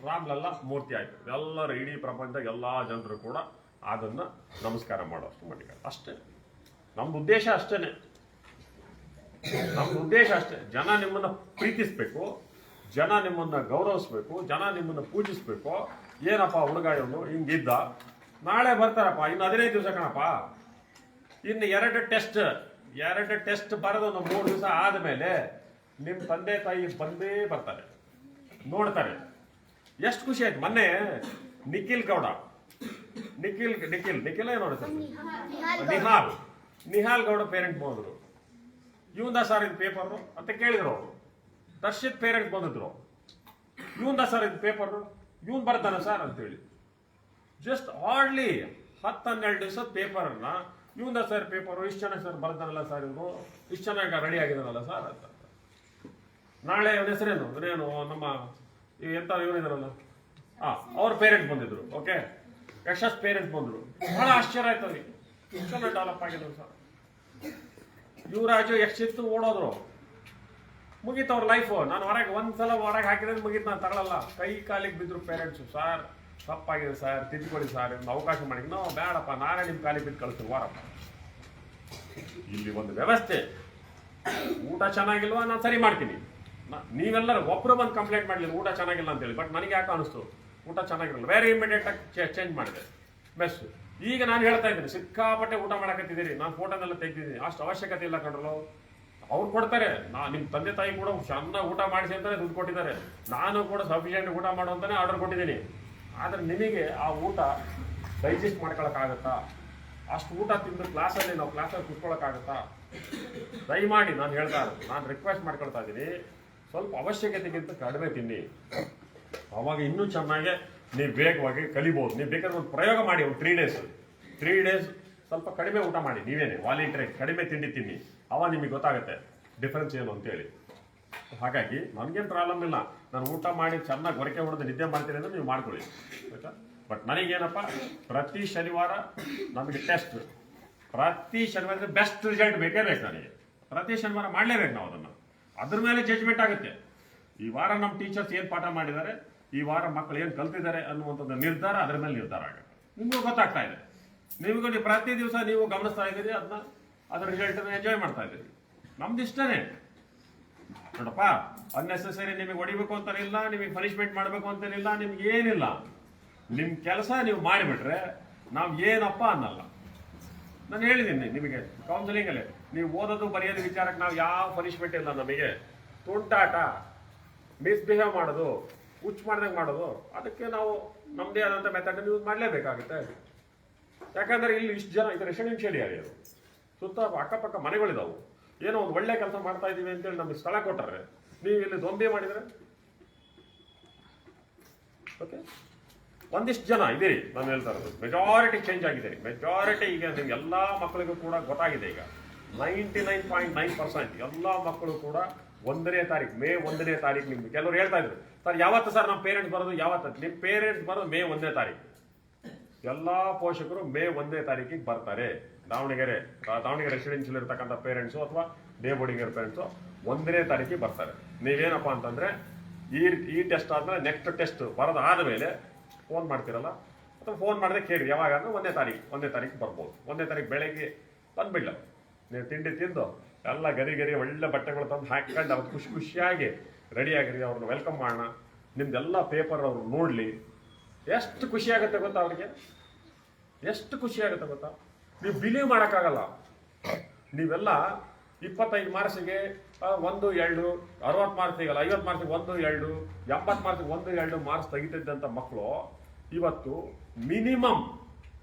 ರಾಮ್ಲಲ್ಲ ಮೂರ್ತಿ ಆಯ್ತು. ಎಲ್ಲರೂ, ಇಡೀ ಪ್ರಪಂಚ ಎಲ್ಲ ಜನರು ಕೂಡ ಅದನ್ನ ನಮಸ್ಕಾರ ಮಾಡೋಷ್ಟು ಮಟ್ಟಿಗೆ. ಅಷ್ಟೇ ನಮ್ದು ಉದ್ದೇಶ. ನಮ್ದು ಉದ್ದೇಶ ಅಷ್ಟೇ. ಜನ ನಿಮ್ಮನ್ನ ಪ್ರೀತಿಸ್ಬೇಕು, ಜನ ನಿಮ್ಮನ್ನ ಗೌರವಿಸ್ಬೇಕು, ಜನ ನಿಮ್ಮನ್ನ ಪೂಜಿಸ್ಬೇಕು. ಏನಪ್ಪ ಹುಡುಗ ಇವನು ಹಿಂಗಿದ್ದ, ನಾಳೆ ಬರ್ತಾರಪ್ಪ, ಇನ್ನು 15 ದಿವಸ ಕಣಪ್ಪ, ಇನ್ನು 2 ಟೆಸ್ಟ್ ಬರೋದು 3 ದಿವಸ ಆದಮೇಲೆ ನಿಮ್ಮ ತಂದೆ ತಾಯಿ ಬಂದೇ ಬರ್ತಾರೆ, ನೋಡ್ತಾರೆ. ಎಷ್ಟು ಖುಷಿ ಆಯ್ತು. ಮೊನ್ನೆ ನಿಖಿಲ್ ನೋಡ್ತಾರೆ, ನಿಹಾಲ್ ಗೌಡ ಪೇರೆಂಟ್ ಬಂದ್ರು. ಇವಂದ ಸರ್ ಇದು ಪೇಪರ್ ಅಂತ ಕೇಳಿದ್ರು ಅವರು. ದರ್ಶಿತ್ ಪೇರೆಂಟ್ ಬಂದಿದ್ರು. ಇವಂದ ಸರ್ ಇದು ಪೇಪರು, ಇವನ್ ಬರ್ತಾನೆ ಸರ್ ಅಂತೇಳಿ. ಜಸ್ಟ್ ಹಾರ್ಡ್ಲಿ 10-12 ದಿವಸ ಪೇಪರನ್ನ ಇವಂದ ಸರ್ ಪೇಪರು ಇಷ್ಟು ಚೆನ್ನಾಗಿ ಸರ್ ಬರ್ತಾನಲ್ಲ ಸರ್ ಇವನು, ಇಷ್ಟು ಚೆನ್ನಾಗಿ ರೆಡಿ ಆಗಿದಾನಲ್ಲ ಸರ್ ಅಂತ. ನಾಳೆ ಅವನ ಹೆಸರೇನು ಇವನೇನು ನಮ್ಮ ಎಂತ ಇವನಿದಾರಲ್ಲ ಅವ್ರ ಪೇರೆಂಟ್ಸ್ ಬಂದಿದ್ರು. ಓಕೆ, ಯಶಸ್ ಪೇರೆಂಟ್ಸ್ ಬಂದ್ರು. ಬಹಳ ಆಶ್ಚರ್ಯ ಆಯ್ತು ಅವ್ರಿಗೆ, ಚೆನ್ನಾಗಿ ಡೆವಲಪ್ ಆಗಿದ್ರು ಸರ್. ಯುವರಾಜು ಎಷ್ಟಿತ್ತು ಓಡೋದ್ರು, ಮುಗೀತು ಅವ್ರ ಲೈಫು. ನಾನು ಹೊರಗೆ ಒಂದ್ಸಲ ಹೊರಗೆ ಹಾಕಿದ್ರೆ ಮುಗೀತು, ನಾನು ತಗೊಳ್ಳಲ್ಲ. ಕೈ ಕಾಲಿಗೆ ಬಿದ್ರು ಪೇರೆಂಟ್ಸು. ಸರ್ ತಪ್ಪಾಗಿದೆ ಸರ್, ತಿದ್ದುಕೊಳ್ಳಿ ಸರ್, ಒಂದು ಅವಕಾಶ ಮಾಡಿ. ನಾವು ಬೇಡಪ್ಪ, ನಾನೇ ನಿಮ್ಮ ಕಾಲಿಗೆ ಬಿದ್ದು ಕಳಿಸ್ತೀನಿ ವಾರಪ್ಪ. ಇಲ್ಲಿ ಒಂದು ವ್ಯವಸ್ಥೆ, ಊಟ ಚೆನ್ನಾಗಿಲ್ವಾ ನಾನು ಸರಿ ಮಾಡ್ತೀನಿ. ನೀವೆಲ್ಲರೂ ಒಬ್ಬರು ಬಂದು ಕಂಪ್ಲೇಂಟ್ ಮಾಡಲಿಲ್ಲ ಊಟ ಚೆನ್ನಾಗಿಲ್ಲ ಅಂತೇಳಿ. ಬಟ್ ನನಗೆ ಯಾಕೆ ಅನಿಸ್ತು ಊಟ ಚೆನ್ನಾಗಿರಲ್ಲ, ವೆರಿ ಇಮಿಡಿಯೇಟ್ ಆಗಿ ಚೇಂಜ್ ಮಾಡಿದೆ ಬೆಸ್ಟ್. ಈಗ ನಾನು ಹೇಳ್ತಾ ಇದ್ದೀನಿ, ಸಿಕ್ಕಾಪಟ್ಟೆ ಊಟ ಮಾಡಕತ್ತಿದ್ದೀರಿ, ನಾನು ಫೋಟೋನೆಲ್ಲ ತೆಗ್ದಿದ್ದೀನಿ, ಅಷ್ಟು ಅವಶ್ಯಕತೆ ಇಲ್ಲ ಕಂಡ್ರಲ್ಲ. ಅವ್ರು ಕೊಡ್ತಾರೆ, ನಿಮ್ಮ ತಂದೆ ತಾಯಿ ಕೂಡ ಚೆನ್ನಾಗಿ ಊಟ ಮಾಡಿಸಿ ಅಂತಾನೆ ದುಡ್ಡು ಕೊಟ್ಟಿದ್ದಾರೆ. ನಾನು ಕೂಡ ಸಫಿಷಿಯೆಂಟ್ ಊಟ ಮಾಡು ಅಂತಾನೆ ಆರ್ಡರ್ ಕೊಟ್ಟಿದ್ದೀನಿ. ಆದರೆ ನಿಮಗೆ ಆ ಊಟ ಡೈಜೆಸ್ಟ್ ಮಾಡ್ಕೊಳಕ್ಕಾಗತ್ತಾ? ಅಷ್ಟು ಊಟ ತಿಂದು ಕ್ಲಾಸಲ್ಲಿ ನಾವು ಕ್ಲಾಸಲ್ಲಿ ಕುತ್ಕೊಳ್ಳೋಕ್ಕಾಗತ್ತಾ? ದಯಮಾಡಿ ನಾನು ಹೇಳ್ತಾ ಇರೋದು, ನಾನು ರಿಕ್ವೆಸ್ಟ್ ಮಾಡ್ಕೊಳ್ತಾ ಇದ್ದೀನಿ, ಸ್ವಲ್ಪ ಅವಶ್ಯಕತೆಗಿಂತ ಕಡಿಮೆ ತಿನ್ನಿ. ಅವಾಗ ಇನ್ನೂ ಚೆನ್ನಾಗಿ ನೀವು ವೇಗವಾಗಿ ಕಲಿಬೋದು. ನೀವು ಬೇಕಾದ್ರೆ ಒಂದು ಪ್ರಯೋಗ ಮಾಡಿ, ಒಂದು 3 ಡೇಸ್ ಸ್ವಲ್ಪ ಕಡಿಮೆ ಊಟ ಮಾಡಿ, ನೀವೇನೆ ವಾಲಂಟಿಯರ್ ಕಡಿಮೆ ತಿಂಡಿ ತಿನ್ನಿ. ಅವಾಗ ನಿಮಗೆ ಗೊತ್ತಾಗುತ್ತೆ ಡಿಫ್ರೆನ್ಸ್ ಏನು ಅಂತೇಳಿ. ಹಾಗಾಗಿ ನನಗೇನು ಪ್ರಾಬ್ಲಮ್ ಇಲ್ಲ, ನಾನು ಊಟ ಮಾಡಿ ಚೆನ್ನಾಗಿ ಹೊರಕೆ ಹೊಡೆದು ನಿದ್ದೆ ಮಾಡ್ತೀನಿ ಅಂದರೆ ನೀವು ಮಾಡ್ಕೊಳ್ಳಿ, ಆಯಿತಾ. ಬಟ್ ನನಗೇನಪ್ಪ, ಪ್ರತಿ ಶನಿವಾರ ನಮಗೆ ಟೆಸ್ಟ್, ಪ್ರತಿ ಶನಿವಾರ ಬೆಸ್ಟ್ ರಿಸಲ್ಟ್ ಬೇಕೇ ಬೇಕು ನನಗೆ. ಪ್ರತಿ ಶನಿವಾರ ಮಾಡಲೇಬೇಕು ನಾವು ಅದನ್ನು. ಅದ್ರ ಮೇಲೆ ಜಡ್ಜ್ಮೆಂಟ್ ಆಗುತ್ತೆ. ಈ ವಾರ ನಮ್ಮ ಟೀಚರ್ಸ್ ಏನು ಪಾಠ ಮಾಡಿದ್ದಾರೆ, ಈ ವಾರ ಮಕ್ಕಳು ಏನು ಕಲ್ತಿದ್ದಾರೆ ಅನ್ನುವಂಥದ್ದು ನಿರ್ಧಾರ ಅದರ ಮೇಲೆ ನಿರ್ಧಾರ ಆಗುತ್ತೆ. ನಿಮಗೂ ಗೊತ್ತಾಗ್ತಾ ಇದೆ, ನಿಮಗೂ ನೀವು ಪ್ರತಿ ದಿವಸ ನೀವು ಗಮನಿಸ್ತಾ ಇದ್ದೀರಿ, ಅದರ ರಿಸಲ್ಟನ್ನು ಎಂಜಾಯ್ ಮಾಡ್ತಾ ಇದ್ದೀರಿ. ನಮ್ದು ಇಷ್ಟನೇ ನೋಡಪ್ಪ. ಅನ್ನೆಸೆಸರಿ ನಿಮಗೆ ಹೊಡಿಬೇಕು ಅಂತಲಿಲ್ಲ, ನಿಮಗೆ ಪನಿಷ್ಮೆಂಟ್ ಮಾಡಬೇಕು ಅಂತಲಿಲ್ಲ, ನಿಮ್ಗೆ ಏನಿಲ್ಲ. ನಿಮ್ಮ ಕೆಲಸ ನೀವು ಮಾಡಿಬಿಟ್ರೆ ನಾವು ಏನಪ್ಪ ಅನ್ನಲ್ಲ. ನಾನು ಹೇಳಿದ್ದೀನಿ ನಿಮಗೆ ಕೌನ್ಸಿಲಿಂಗಲ್ಲಿ, ನೀವು ಓದೋದು ಬರೆಯೋದು ವಿಚಾರಕ್ಕೆ ನಾವು ಯಾವ ಪನಿಷ್ಮೆಂಟ್ ಇಲ್ಲ ನಮಗೆ. ತುಂಟಾಟ, ಮಿಸ್ಬಿಹೇವ್ ಮಾಡೋದು, ಹುಚ್ಚು ಮಾಡ್ದಂಗೆ ಮಾಡೋದು, ಅದಕ್ಕೆ ನಾವು ನಮ್ಮದೇ ಆದಂಥ ಮೆಥಡ್ ಯೂಸ್ ಮಾಡಲೇಬೇಕಾಗುತ್ತೆ. ಯಾಕಂದರೆ ಇಲ್ಲಿ ಇಷ್ಟು ಜನ, ಇದು ರೆಸಿಡೆನ್ಷಿಯಲ್ ಏರಿಯಾ, ಸುತ್ತ ಅಕ್ಕಪಕ್ಕ ಮನೆಗಳಿದಾವು. ಏನೋ ಒಂದು ಒಳ್ಳೆ ಕೆಲಸ ಮಾಡ್ತಾ ಇದ್ದೀವಿ ಅಂತೇಳಿ ನಮಗೆ ಸ್ಥಳ ಕೊಟ್ಟರೆ, ನೀವು ಇಲ್ಲಿ ದೊಂಬಿ ಮಾಡಿದರೆ ಓಕೆ. ಒಂದಿಷ್ಟು ಜನ ಇದ್ದೀರಿ, ನಾನು ಹೇಳ್ತಾ ಇರೋದು ಮೆಜಾರಿಟಿ ಚೇಂಜ್ ಆಗಿದ್ದೀರಿ. ಮೆಜಾರಿಟಿ ಈಗ ನಿಮ್ಗೆ ಎಲ್ಲ ಮಕ್ಕಳಿಗೂ ಕೂಡ ಗೊತ್ತಾಗಿದೆ. ಈಗ 99.9% ಎಲ್ಲ ಮಕ್ಕಳು ಕೂಡ 1ನೇ ತಾರೀಕು, ಮೇ 1ನೇ ತಾರೀಕು. ನಿಮ್ಗೆ ಕೆಲವರು ಹೇಳ್ತಾ ಇದ್ರು, ಸರ್ ಯಾವತ್ತು ಸರ್ ನಮ್ಮ ಪೇರೆಂಟ್ಸ್ ಬರೋದು, ಯಾವತ್ತು? ನಿಮ್ಮ ಪೇರೆಂಟ್ಸ್ ಬರೋದು ಮೇ 1ನೇ ತಾರೀಕು. ಎಲ್ಲ ಪೋಷಕರು ಮೇ 1ನೇ ತಾರೀಕಿಗೆ ಬರ್ತಾರೆ. ದಾವಣಗೆರೆ ರೆಸಿಡೆನ್ಷಿಯಲ್ ಇರ್ತಕ್ಕಂಥ ಪೇರೆಂಟ್ಸು ಅಥವಾ ಡೇ ಬೋರ್ಡಿಂಗ್ ಇರೋ ಪೇರೆಂಟ್ಸು 1ನೇ ತಾರೀಕಿಗೆ ಬರ್ತಾರೆ. ನೀವೇನಪ್ಪ ಅಂತಂದರೆ ಈ ಟೆಸ್ಟ್ ಆದಮೇಲೆ ನೆಕ್ಸ್ಟ್ ಟೆಸ್ಟ್ ಬರೋದು ಆದಮೇಲೆ ಫೋನ್ ಮಾಡ್ತಿರಲ್ಲ, ಅಥವಾ ಫೋನ್ ಮಾಡಿದ್ರೆ ಕೇಳಿ ಯಾವಾಗ ಅಂದರೆ 1ನೇ ತಾರೀಕು ಬರ್ಬೋದು. 1ನೇ ತಾರೀಕು ಬೆಳಗ್ಗೆ ಬಂದುಬಿಡ್ಲ, ನೀವು ತಿಂಡಿ ತಿಂದು ಎಲ್ಲ ಗರಿ ಒಳ್ಳೆ ಬಟ್ಟೆಗಳು ತಂದು ಹಾಕೊಂಡು ಅವ್ರು ಖುಷಿಯಾಗಿ ರೆಡಿಯಾಗಿರಿ, ಅವ್ರನ್ನ ವೆಲ್ಕಮ್ ಮಾಡೋಣ. ನಿಮ್ದೆಲ್ಲ ಪೇಪರ್ ಅವ್ರು ನೋಡಲಿ, ಎಷ್ಟು ಖುಷಿಯಾಗುತ್ತೆ ಗೊತ್ತಾ ಅವ್ರಿಗೆ, ಎಷ್ಟು ಖುಷಿಯಾಗುತ್ತೆ ಗೊತ್ತಾ. ನೀವು ಬಿಲೀವ್ ಮಾಡೋಕ್ಕಾಗಲ್ಲ. ನೀವೆಲ್ಲ 25 ಮಾರ್ಕ್ಸಿಗೆ 1, 2, 60 ಮಾರ್ಕ್ಸ್ ಸಿಗಲ್ಲ, 50 ಮಾರ್ಕ್ಸಿಗೆ 1, 2, 70 ಮಾರ್ಕ್ಸಿಗೆ 1, 2 ಮಾರ್ಕ್ಸ್ ತೆಗಿತಿದ್ದಂಥ ಮಕ್ಕಳು ಇವತ್ತು ಮಿನಿಮಮ್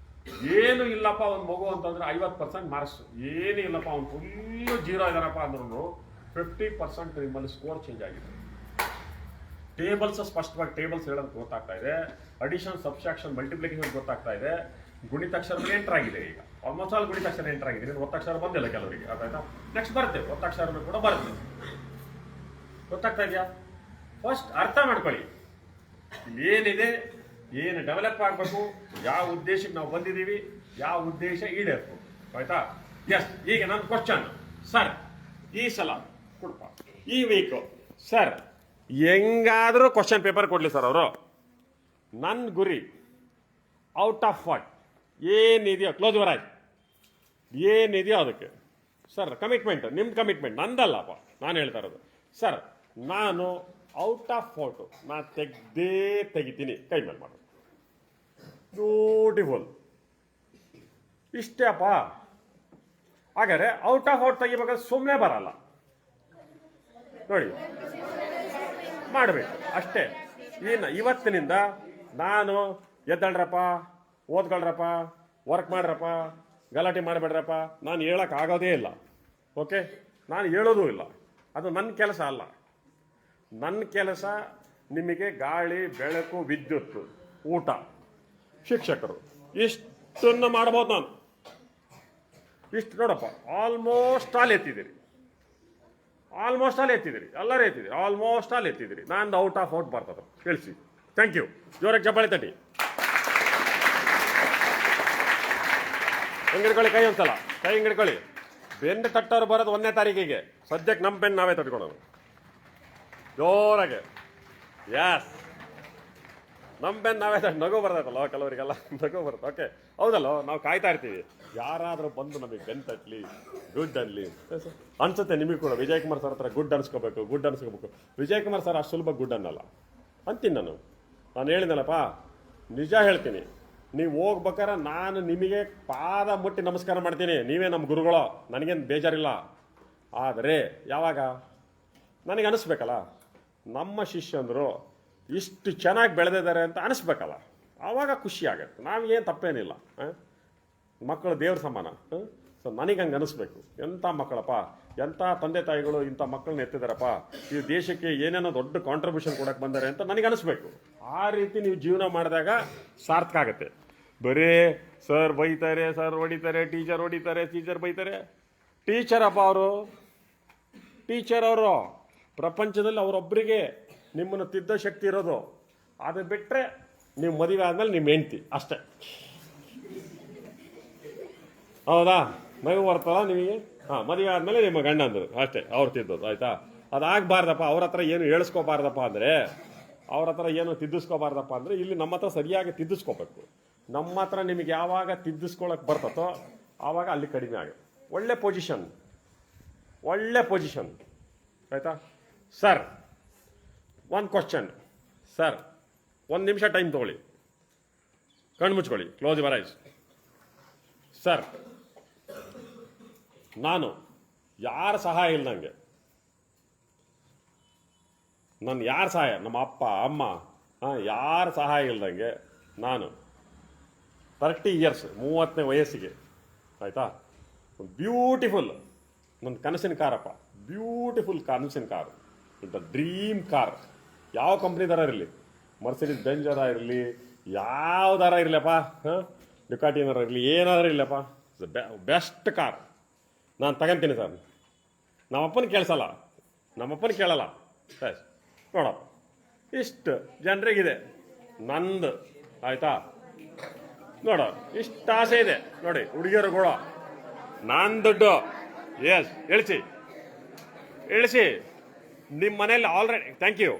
ಏನು ಇಲ್ಲಪ್ಪ, ಒಂದು ಮಗು ಅಂತಂದ್ರೆ 50% ಮಾರ್ಕ್ಸ್, ಏನು ಇಲ್ಲಪ್ಪ ಅವ್ನು ಫುಲ್ಲು 0 ಇದಾರಪ್ಪ ಅಂದ್ರೂ 50% ನಿಮ್ಮಲ್ಲಿ ಸ್ಕೋರ್ ಚೇಂಜ್ ಆಗಿದೆ. ಟೇಬಲ್ಸ್ ಸ್ಪಷ್ಟವಾಗಿ ಟೇಬಲ್ಸ್ ಹೇಳೋದು ಗೊತ್ತಾಗ್ತಾ ಇದೆ, ಅಡಿಷನ್, ಸಬ್ಸ್ಟ್ರಾಕ್ಷನ್, ಮಲ್ಟಿಪ್ಲಿಕೇಶನ್ ಗೊತ್ತಾಗ್ತಾ ಇದೆ, ಗುಣಿತಾಕ್ಷರ ಎಂಟರ್ ಆಗಿದೆ. ಈಗ ಆಲ್ಮೋಸ್ಟ್ ಆಲ್ ಗುಣಿತಾಕ್ಷರ ಎಂಟರ್ ಆಗಿದೆ. ಇನ್ನು ಒತ್ತಕ್ಷರ ಬಂದಿಲ್ಲ ಕೆಲವರಿಗೆ, ಅದಾಯ್ತಾ. ನೆಕ್ಸ್ಟ್ ಬರುತ್ತೆ, ಒತ್ತಕ್ಷರ ಕೂಡ ಬರುತ್ತೆ. ಗೊತ್ತಾಗ್ತಾ ಇದೆಯಾ? ಫಸ್ಟ್ ಅರ್ಥ ಮಾಡ್ಕೊಳ್ಳಿ, ಏನಿದೆ, ಏನು ಡೆವಲಪ್ ಆಗಬೇಕು, ಯಾವ ಉದ್ದೇಶಕ್ಕೆ ನಾವು ಬಂದಿದ್ದೀವಿ, ಯಾವ ಉದ್ದೇಶ ಈಡೇರಬೇಕು, ಆಯ್ತಾ. ಎಸ್, ಈಗ ನನ್ನ ಕ್ವಶನ್, ಸರ್ ಈ ಸಲ ಕೊಡಪ್ಪ, ಈ ವೀಕು ಸರ್ ಹೆಂಗಾದರೂ ಕ್ವಶನ್ ಪೇಪರ್ ಕೊಡಲಿ ಸರ್ ಅವರು. ನನ್ನ ಗುರಿ ಔಟ್ ಆಫ್ ವಾಟ್ ಏನಿದೆಯೋ, ಕ್ಲೋಸ್ ಯುವರ್ ಐಸ್, ಏನಿದೆಯೋ ಅದಕ್ಕೆ ಸರ್ ಕಮಿಟ್ಮೆಂಟ್, ನಿಮ್ಮ ಕಮಿಟ್ಮೆಂಟ್ ನಂದಲ್ಲಪ್ಪ. ನಾನು ಹೇಳ್ತಾ ಇರೋದು ಸರ್, ನಾನು ಔಟ್ ಆಫ್ ಫೋಟೋ ನಾನು ತೆಗಿತೀನಿ, ಕೈ ಮೇಲೆ ಮಾಡೋದು. ಬ್ಯೂಟಿಫುಲ್, ಇಷ್ಟೇ ಅಪ್ಪ. ಹಾಗಾದ್ರೆ ಔಟ್ ಆಫ್ ಔಟ್ ತೆಗಿಬೇಕಾದ್ರೆ ಸುಮ್ಮನೆ ಬರಲ್ಲ ನೋಡಿ, ಮಾಡಬೇಕು ಅಷ್ಟೇ. ಏನು ಇವತ್ತಿನಿಂದ ನಾನು ಎದ್ದಳ್ರಪ್ಪ, ಓದ್ಕೊಳ್ರಪ್ಪ, ವರ್ಕ್ ಮಾಡ್ರಪ್ಪ, ಗಲಾಟೆ ಮಾಡಬೇಡ್ರಪ್ಪ ನಾನು ಹೇಳೋಕ್ಕಾಗೋದೇ ಇಲ್ಲ. ಓಕೆ, ನಾನು ಹೇಳೋದೂ ಇಲ್ಲ, ಅದು ನನ್ನ ಕೆಲಸ ಅಲ್ಲ. ನನ್ನ ಕೆಲಸ ನಿಮಗೆ ಗಾಳಿ, ಬೆಳಕು, ವಿದ್ಯುತ್, ಊಟ, ಶಿಕ್ಷಕರು ಇಷ್ಟನ್ನು ಮಾಡ್ಬೋದು ನಾನು. ಇಷ್ಟು ನೋಡಪ್ಪ, ಆಲ್ಮೋಸ್ಟ್ ಆಲ್ ಎತ್ತಿದ್ದೀರಿ, ಎಲ್ಲರೂ ಎತ್ತಿದ್ದೀರಿ, ಆಲ್ಮೋಸ್ಟ್ ಆಲ್ ಎತ್ತಿದ್ದೀರಿ. ನಾನು ಔಟ್ ಆಫ್ ಔಟ್ ಬರ್ತದೆ ತಿಳಿಸಿ. Thank you. ಜೋರಾಗಿ ಚಪ್ಪಾಳೆ ತಟ್ಟಿ. ಹಿಂಗಿಡ್ಕೊಳ್ಳಿ ಕೈ ಒಂದ್ಸಲ, ಕೈ ಹಿಂಗಿಡ್ಕೊಳ್ಳಿ. ಬೆನ್ನು ತಟ್ಟೋರು ಬರೋದು 1ನೇ ತಾರೀಕಿಗೆ. ಸದ್ಯಕ್ಕೆ ನಮ್ಮ ಬೆನ್ನು ನಾವೇ ತಟ್ಕೊಳೋದು ಜೋರಾಗೆ. ಯಾಸ್, ನಮ್ಮ ಬೆನ್ನು ನಾವೇ ನಗು ಬರ್ತೈತಲ್ಲ ಕೆಲವರಿಗೆಲ್ಲ, ನಗು ಬರುತ್ತೆ. ಓಕೆ, ಹೌದಲ್ಲ, ನಾವು ಕಾಯ್ತಾ ಇರ್ತೀವಿ ಯಾರಾದರೂ ಬಂದು ನಮಗೆ ಬೆನ್ನು ತಟ್ಟಲಿ, ಗುಡ್ ಅನ್ನಲಿ ಅನ್ಸುತ್ತೆ. ನಿಮಗೆ ಕೂಡ ವಿಜಯ್ ಕುಮಾರ್ ಸರ್ ಹತ್ರ ಗುಡ್ ಅನ್ಸ್ಕೋಬೇಕು. ವಿಜಯ್ ಕುಮಾರ್ ಸರ್ ಅಷ್ಟು ಸುಲಭ ಗುಡ್ ಅನ್ನಲ್ಲ ಅಂತೀನಿ ನಾನು ಹೇಳಿದ್ನಲ್ಲಪ್ಪ, ನಿಜ ಹೇಳ್ತೀನಿ. ನೀವು ಹೋಗ್ಬೇಕಾರೆ ನಾನು ನಿಮಗೆ ಪಾದ ಮುಟ್ಟಿ ನಮಸ್ಕಾರ ಮಾಡ್ತೀನಿ, ನೀವೇ ನಮ್ಮ ಗುರುಗಳು, ನನಗೇನು ಬೇಜಾರಿಲ್ಲ. ಆದರೆ ಯಾವಾಗ ನನಗೆ ಅನಿಸ್ಬೇಕಲ್ಲ, ನಮ್ಮ ಶಿಷ್ಯಂದರು ಇಷ್ಟು ಚೆನ್ನಾಗಿ ಬೆಳೆದಿದ್ದಾರೆ ಅಂತ ಅನಿಸ್ಬೇಕಲ್ಲ, ಆವಾಗ ಖುಷಿ ಆಗುತ್ತೆ. ನಾವೇನು ತಪ್ಪೇನಿಲ್ಲ, ಮಕ್ಕಳು ದೇವ್ರ ಸಮಾನ. ಸೊ ನನಗೆ ಹಂಗೆ ಅನಿಸ್ಬೇಕು. ಎಂಥ ಮಕ್ಕಳಪ್ಪ, ಎಂಥ ತಂದೆ ತಾಯಿಗಳು ಇಂಥ ಮಕ್ಕಳನ್ನ ಎತ್ತಿದಾರಪ್ಪ, ಈ ದೇಶಕ್ಕೆ ಏನೇನೋ ದೊಡ್ಡ ಕಾಂಟ್ರಿಬ್ಯೂಷನ್ ಕೊಡಕ್ಕೆ ಬಂದಾರೆ ಅಂತ ನನಗೆ ಅನಿಸ್ಬೇಕು. ಆ ರೀತಿ ನೀವು ಜೀವನ ಮಾಡಿದಾಗ ಸಾರ್ಥಕ ಆಗುತ್ತೆ. ಬರೀ ಸರ್ ಬೈತಾರೆ, ಸರ್ ಹೊಡಿತಾರೆ, ಟೀಚರ್ ಹೊಡಿತಾರೆ, ಟೀಚರ್ ಬೈತಾರೆ. ಟೀಚರಪ್ಪ ಅವರು, ಪ್ರಪಂಚದಲ್ಲಿ ಅವರೊಬ್ಬರಿಗೆ ನಿಮ್ಮನ್ನು ತಿದ್ದ ಶಕ್ತಿ ಇರೋದು. ಅದು ಬಿಟ್ಟರೆ ನೀವು ಮದುವೆ ಆದಮೇಲೆ ನಿಮ್ಮ ಹೆಂಡ್ತಿ ಅಷ್ಟೇ. ಹೌದಾ? ನಗು ಬರ್ತಲ್ಲ ನಿಮಗೆ? ಮದುವೆ ಆದಮೇಲೆ ನಿಮ್ಮ ಗಂಡಂದರು ಅಷ್ಟೇ ಅವ್ರು ತಿದ್ದೋದು. ಆಯಿತಾ? ಅದಾಗಬಾರ್ದಪ್ಪ. ಅವ್ರ ಹತ್ರ ಏನು ಹೇಳಿಸ್ಕೋಬಾರ್ದಪ್ಪ ಅಂದರೆ, ಅವ್ರ ಹತ್ರ ಏನು ತಿದ್ದಿಸ್ಕೋಬಾರ್ದಪ್ಪ ಅಂದರೆ, ಇಲ್ಲಿ ನಮ್ಮ ಹತ್ರ ಸರಿಯಾಗಿ ತಿದ್ದಿಸ್ಕೋಬೇಕು. ನಮ್ಮ ಹತ್ರ ನಿಮಗೆ ಯಾವಾಗ ತಿದ್ದಿಸ್ಕೊಳಕ್ಕೆ ಬರ್ತತೋ ಆವಾಗ ಅಲ್ಲಿ ಕಡಿಮೆ ಆಗುತ್ತೆ. ಒಳ್ಳೆ ಪೊಸಿಷನ್. ಆಯಿತಾ ಸರ್? ಒಂದು ಕ್ವಶನ್ ಸರ್, 1 ನಿಮಿಷ ಟೈಮ್ ತೊಗೊಳ್ಳಿ, ಕಣ್ಣು ಮುಚ್ಕೊಳ್ಳಿ, ಕ್ಲೋಸ್ ಯುವರ್ ಐಸ್. ಸರ್, ನಾನು ಯಾರ ಸಹಾಯ ಇಲ್ಲ ನನಗೆ. ಯಾರ ಸಹಾಯ, ನಮ್ಮ ಅಪ್ಪ ಅಮ್ಮ ಯಾರ ಸಹಾಯ ಇಲ್ದಂಗೆ ನಾನು 30 ಇಯರ್ಸ್, 30ನೇ ವಯಸ್ಸಿಗೆ, ಆಯಿತಾ, ಬ್ಯೂಟಿಫುಲ್ ನನ್ನ ಕನಸಿನ ಕಾರಪ್ಪ, ಬ್ಯೂಟಿಫುಲ್ ಕನಸಿನ ಕಾರು, ದ ಡ್ರೀಮ್ ಕಾರ್. ಯಾವ ಕಂಪ್ನಿದಾರ ಇರಲಿ, ಮರ್ಸಿಡೀಸ್ ಬೆಂಜರ ಇರಲಿ, ಯಾವ್ದಾರ ಇರಲಿಯಪ್ಪ, ಡುಕಾಟಿನಾರ ಇರಲಿ, ಏನಾದರೂ ಇರಲಿಯಪ್ಪ, ಬೆಸ್ಟ್ ಕಾರ್ ನಾನು ತಗೊಂತೀನಿ ಸರ್. ನಮ್ಮಪ್ಪನ ಕೇಳಲ್ಲ. ಸರ್ ನೋಡಪ್ಪ, ಇಷ್ಟು ಜನರಿಗಿದೆ, ನಂದು ಆಯಿತಾ, ನೋಡೋ ಇಷ್ಟು ಆಸೆ ಇದೆ ನೋಡಿ ಹುಡುಗಿಯರುಗಳು, ನಾನು ದುಡ್ಡು ಎಸ್ ಇಳಿಸಿ ನಿಮ್ಮ ಮನೇಲಿ ಆಲ್ರೆಡಿ ಥ್ಯಾಂಕ್ ಯು